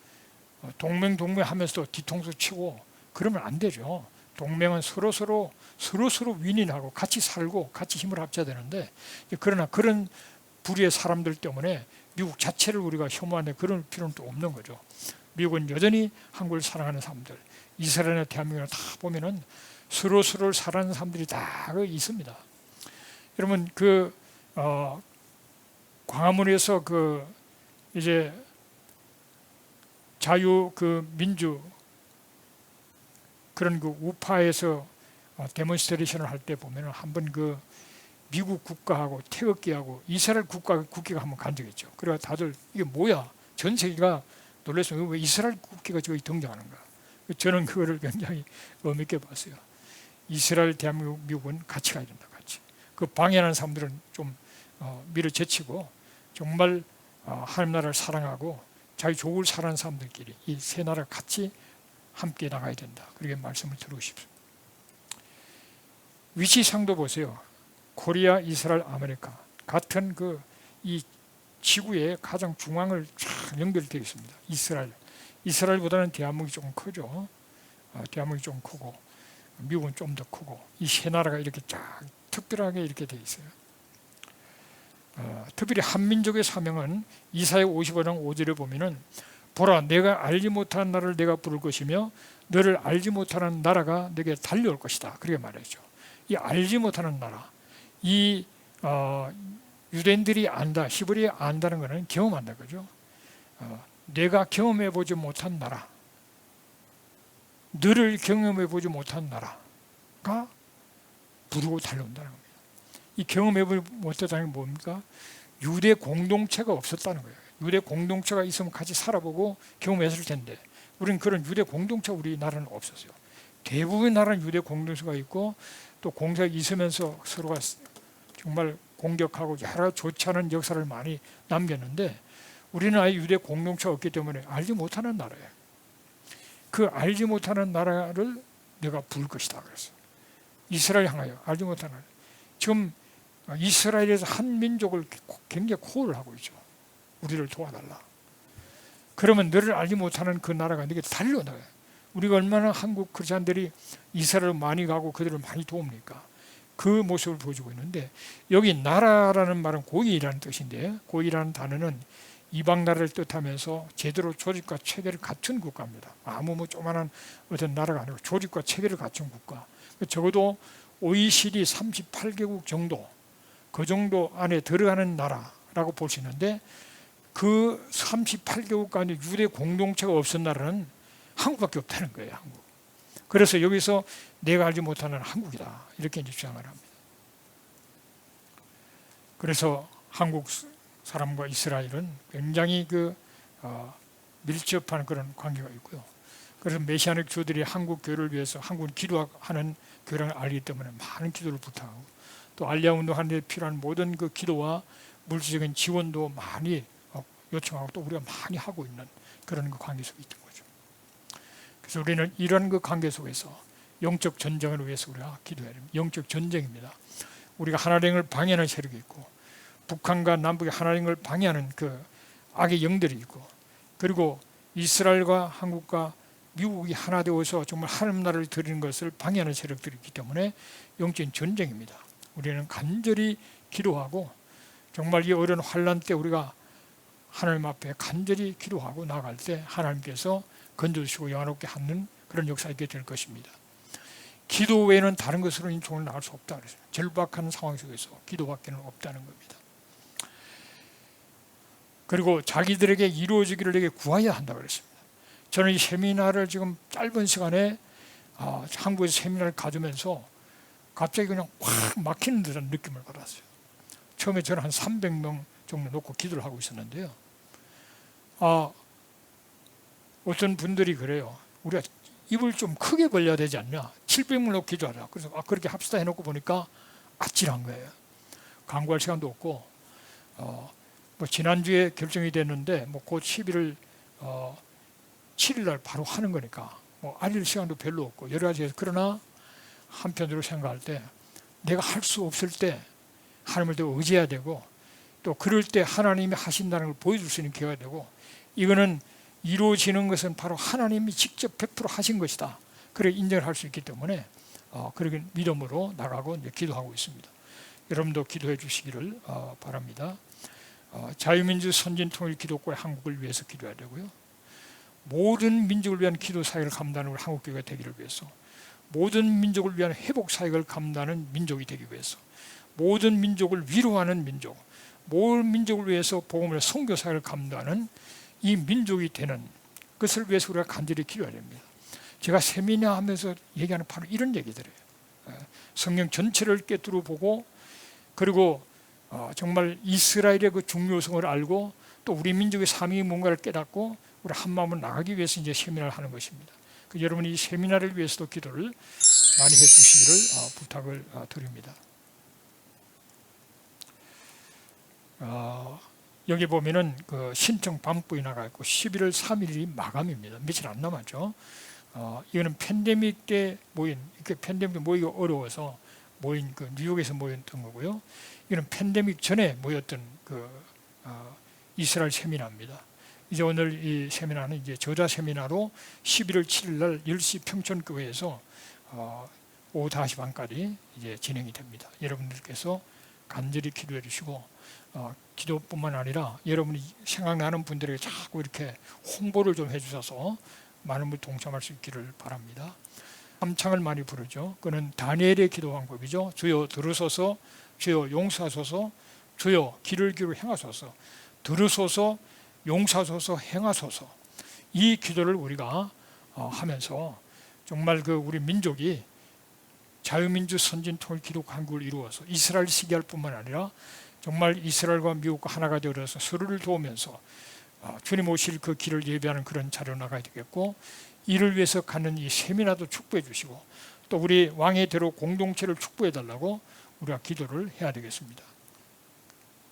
동맹하면서도 뒤통수 치고 그러면 안 되죠. 동맹은 서로 윈윈하고 같이 살고 같이 힘을 합쳐야 되는데, 그러나 그런 부류의 사람들 때문에 미국 자체를 우리가 혐오하는 그런 필요는 또 없는 거죠. 미국은 여전히 한국을 사랑하는 사람들, 이스라엘이나 대한민국을 다 보면은 서로를 사랑하는 사람들이 다 있습니다. 여러분 광화문에서 이제 자유 민주 그런 우파에서 데몬스트레이션을 할 때 보면 한번 미국 국가하고 태극기하고 이스라엘 국기가 한번 간 적이 있죠. 그래서 다들 이게 뭐야? 전 세계가 놀라서 왜 이스라엘 국기가 저기 등장하는가? 저는 그거를 굉장히 의미 있게 봤어요. 이스라엘, 대한민국, 미국은 같이 가야 된다. 같이. 방해하는 사람들은 좀 밀어제치고 정말 하나님 나라를 사랑하고 자기 조국을 사랑하는 사람들끼리 이 세 나라 같이 함께 나가야 된다. 그렇게 말씀을 드리고 싶습니다. 위치상도 보세요. 코리아, 이스라엘, 아메리카 같은 이 지구의 가장 중앙을 쫙 연결되어 있습니다. 이스라엘보다는 대한민국이 조금 크죠. 대한민국이 좀 크고 미국은 좀 더 크고 이 세 나라가 이렇게 쫙 특별하게 이렇게 되어 있어요. 특별히 한민족의 사명은 이사야 55장 5절에 보면은 보라 내가 알지 못한 나라를 내가 부를 것이며 너를 알지 못하는 나라가 내게 달려올 것이다. 그렇게 말했죠. 이 알지 못하는 나라, 이 유대인들이 안다, 히브리에 안다는 것은 경험한다 거죠. 내가 경험해 보지 못한 나라, 너를 경험해 보지 못한 나라가 부르고 달려온다는 겁니다. 이 경험해 보지 못했다는 게 뭡니까? 유대 공동체가 없었다는 거예요. 유대 공동체가 있으면 같이 살아보고 경험했을 텐데 우리는 그런 유대 공동체가 우리나라는 없었어요. 대부분의 나라는 유대 공동체가 있고 또 공세가 있으면서 서로가 정말 공격하고 여러 좋지 않은 역사를 많이 남겼는데 우리는 아예 유대 공동체가 없기 때문에 알지 못하는 나라예요. 알지 못하는 나라를 내가 부를 것이다 그랬어요. 이스라엘 향하여 알지 못하는 나라. 지금 이스라엘에서 한 민족을 굉장히 코를 하고 있죠. 우리를 도와달라. 그러면 너를 알지 못하는 그 나라가 내게 달려온다. 우리가 얼마나 한국 크리스찬들이 이스라엘을 많이 가고 그들을 많이 도웁니까? 그 모습을 보여주고 있는데 여기 나라라는 말은 고의라는 뜻인데 고의라는 단어는 이방 나라를 뜻하면서 제대로 조직과 체계를 갖춘 국가입니다. 아무 조그마한 어떤 나라가 아니고 조직과 체계를 갖춘 국가. 적어도 OECD 38개국 정도 그 정도 안에 들어가는 나라라고 볼 수 있는데 그 38개국 가운데 유대 공동체가 없었던 나라는 한국밖에 없다는 거예요. 한국. 그래서 여기서 내가 알지 못하는 한국이다 이렇게 주장을 합니다. 그래서 한국 사람과 이스라엘은 굉장히 밀접한 그런 관계가 있고요. 그래서 메시아닉 교들이 한국 교회를 위해서 한국은 기도하는 교회를 알기 때문에 많은 기도를 부탁하고 또 알리아 운동하는 데 필요한 모든 기도와 물질적인 지원도 많이 요청하고 또 우리가 많이 하고 있는 그런 관계 속에 있던 거죠. 그래서 우리는 이런 관계 속에서 영적 전쟁을 위해서 우리가 기도해야 됩니다. 영적 전쟁입니다. 우리가 하나님을 방해하는 세력이 있고 북한과 남북의 하나님을 방해하는 악의 영들이 있고 그리고 이스라엘과 한국과 미국이 하나 되어서 정말 하나님 나라를 드리는 것을 방해하는 세력들이 있기 때문에 영적인 전쟁입니다. 우리는 간절히 기도하고 정말 이 어려운 환난 때 우리가 하나님 앞에 간절히 기도하고 나아갈 때 하나님께서 건져주시고 영화롭게 하는 그런 역사가 있게 될 것입니다. 기도 외에는 다른 것으로 인종을 나갈 수 없다 그랬어요. 절박한 상황 속에서 기도밖에는 없다는 겁니다. 그리고 자기들에게 이루어지기를 내게 구하여야 한다고 그랬습니다. 저는 이 세미나를 지금 짧은 시간에 한국에서 세미나를 가지면서 갑자기 그냥 확 막히는 듯한 느낌을 받았어요. 처음에 저는 한 300명 정도 놓고 기도를 하고 있었는데요. 어떤 분들이 그래요. 우리가 입을 좀 크게 벌려야 되지 않냐. 700명 놓고 기도하자. 그래서 그렇게 합시다 해놓고 보니까 아찔한 거예요. 강구할 시간도 없고 지난주에 결정이 됐는데 곧 11월 7일 날 바로 하는 거니까 알릴 시간도 별로 없고 여러 가지 해서, 그러나 한편으로 생각할 때 내가 할 수 없을 때 하나님을 더 의지해야 되고, 또 그럴 때 하나님이 하신다는 걸 보여줄 수 있는 기회가 되고, 이거는 이루어지는 것은 바로 하나님이 직접 100% 하신 것이다, 그렇게 인정을 할 수 있기 때문에 그렇게 믿음으로 나가고 이제 기도하고 있습니다. 여러분도 기도해 주시기를 바랍니다. 자유민주 선진통일 기독교의 한국을 위해서 기도해야 되고요, 모든 민족을 위한 기도 사역을 감당하는 우리 한국교회가 되기를 위해서, 모든 민족을 위한 회복 사역을 감당하는 민족이 되기 위해서, 모든 민족을 위로하는 민족, 모든 민족을 위해서 복음을 선교 사역을 감당하는 이 민족이 되는 것을 위해서 우리가 간절히 기도해야 됩니다. 제가 세미나 하면서 얘기하는 바로 이런 얘기들이에요. 성경 전체를 꿰뚫어 보고, 그리고 정말 이스라엘의 그 중요성을 알고, 또 우리 민족의 사명이 뭔가를 깨닫고 우리 한 마음으로 나가기 위해서 이제 세미나를 하는 것입니다. 여러분이 이 세미나를 위해서도 기도를 많이 해주시기를 부탁을 드립니다. 여기 보면은 그 신청 방법이 나가 있고 11월 3일이 마감입니다. 며칠 안 남았죠. 이거는 팬데믹 때 모인, 이렇게 팬데믹 때 모이기가 어려워서 모인 그 뉴욕에서 모였던 거고요. 이거는 팬데믹 전에 모였던 그 이스라엘 세미나입니다. 이제 오늘 이 세미나는 이제 저자 세미나로 11월 7일 날 10시 평촌교회에서 오후 5시 반까지 이제 진행이 됩니다. 여러분들께서 간절히 기도해 주시고, 기도뿐만 아니라 여러분이 생각나는 분들에게 자꾸 이렇게 홍보를 좀 해주셔서 많은 분이 동참할 수 있기를 바랍니다. 함창을 많이 부르죠. 그는 다니엘의 기도 방법이죠. 주여 들으소서, 주여 용서하소서, 주여 길을 행하소서, 들으소서, 용서하소서, 행하소서. 이 기도를 우리가 하면서 정말 그 우리 민족이 자유민주 선진통일 기독 한국을 이루어서 이스라엘 시기할 뿐만 아니라 정말 이스라엘과 미국과 하나가 되어서 서로를 도우면서 주님 오실 그 길을 예비하는 그런 자리로 나가야 되겠고, 이를 위해서 갖는 이 세미나도 축복해 주시고, 또 우리 왕의 대로 공동체를 축복해 달라고 우리가 기도를 해야 되겠습니다.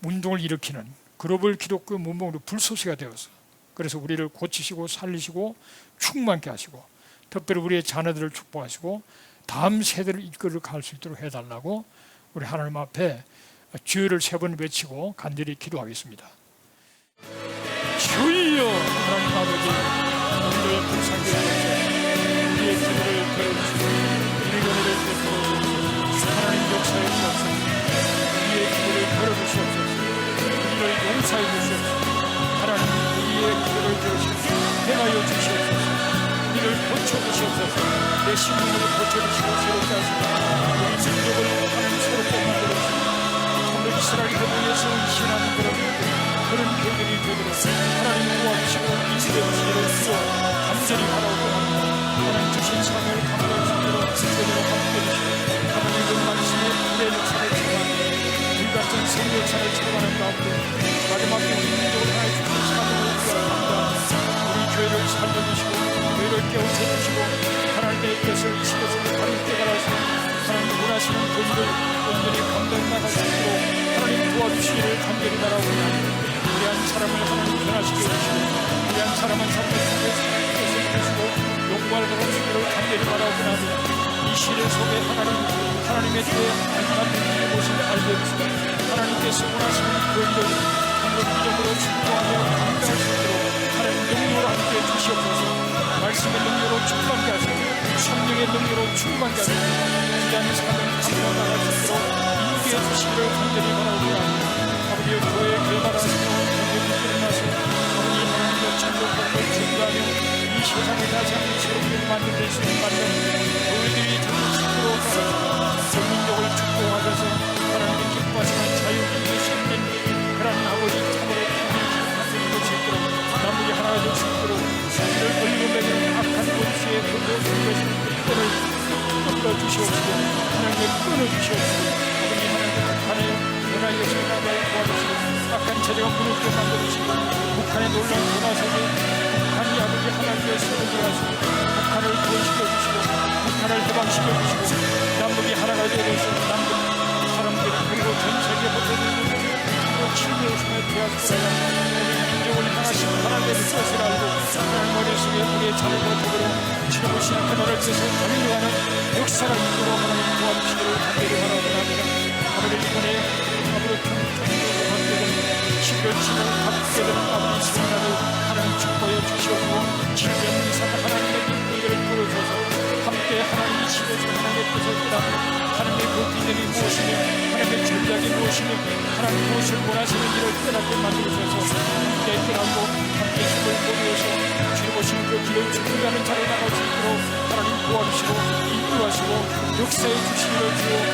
운동을 일으키는 글로벌 기독교 문명으로 불쏘시가 되어서, 그래서 우리를 고치시고 살리시고 충만케 하시고, 특별히 우리의 자녀들을 축복하시고 다음 세대를 이끌어 갈 수 있도록 해달라고 우리 하나님 앞에 주여를 3번 외치고 간절히 기도하겠습니다. 주여, 하나님 아버지, 오늘의 불쌍히 우리의 기도를 들어주시고 우리 은혜를 베풀어 하나님 역사에 주옵소서. 우리의 기도를 들어주시옵소서. 우리를 용서해 주시옵소서. 하나님 우리의 기도를 들으시옵소서. 행하여 주시옵소서. 우리를 고쳐주시옵소서. 내 심령을 고쳐주시고 새롭게 하시고 우리 민족을 하나님 새롭게 만들어주시고 이스라엘 회복에서 신하는 그런 교들이 되도록 하나님 도와주시고 이스라엘 지혜를 주어 간절히 바라고 합니다. 하나님 주신 사명을 감당할 수 있도록 제대로 함께 해주시고 하나님의 말씀에 불의 역사를 체험하고 불같은 성령차를 체험하는 가운데 마지막에 우리 민족을 하여 주신 사명을 우리가 감당합니다. 우리 교회를 살려주시고 교회를 깨우쳐주시고 하나님의 뜻을 이 시대에서 바로 깨달아서 하나님 원하시는 본을 온전히 감당해 나갈 수 있도록 하나님 도와주시기를 간절히 바라옵니다. 우리 한 사람을 하나님 변화시켜 주시고 우리 한 사람 한 사람을 통해서 뜻을 주시고 용과를 가르치기를 간절히 바라옵니다. 이 시대 속에 하나님의 때에 하나님의 모습을 알게 해주시고 하나님께서 원하시는 본을 한번 믿음으로 충고하며 감당할 수 있도록 하나님 능력으로 함께해 주시옵소서. 말씀의 능력으로 충만케 하시고 성령의 능력으로 충만케 하시고 귀한 사명 감당해 나갈 수 있도록 인도해 주시기를 간절히 바라옵니다. 아버지의 교회 개발하시고 공동체 일어나서 아버지 하나님의 천국복을 증거하며 이 세상에 다시 한번 새롭게 만들어낼 수 있는 만남 교회들이 정식으로 전 민족을 축복하셔서 하나님의 기뻐하시는 자유민주 선진 그런 아버지 참으로 통일을 만드는 것이 있도록 나무리 하나가 될 수 있도록 이를 올리고 매는 악한 원수의 그것을 끊어주시옵시고 하나님의 끊어주시옵시고 아버지 하나님의 북한의 변화의 역사를 나가게 도와주시고 악한 체제가 무너지게 만들어주시고 북한의 놀라운 변화석에 북한이 아버지 하나님의 세력을 하시고 북한을 구원시켜주시고 북한을 해방시켜주시고 남북이 하나가 되어서 남북 사람들 그리고 전 세계 모든 친구의 손에 되었으라 우리 민족을 향하신 하나님의 뜻을 알고 하나님 머릿속에 우리의 자녀들 더불어 지켜보신 하나님을 위해서 달려가는 역사가 있도록 하나님 도와주시기를 간절히 바라옵니다. 아버지 이번에 아버지 평통으로 받게 된 11월 7일 받게 된 아버지 성날을 하나님 축복해 주시옵고 7년 이상 하나님의 은혜를 부어주셔서 함께 하나님의 집에서 하나님의 뜻을 따라 하나님의 그 비전이 무엇이며 하나님의 전략이 무엇이며 하나님 무엇을 원하시는 일을 깨닫게 만들어주셔서 함께 깨닫고 함께 힘을 보내서 주님 오신 그 길을 준비하는 자로 나갈 수 있도록 하나님 도와주시고 인도하시고 역사해 주시기를 주여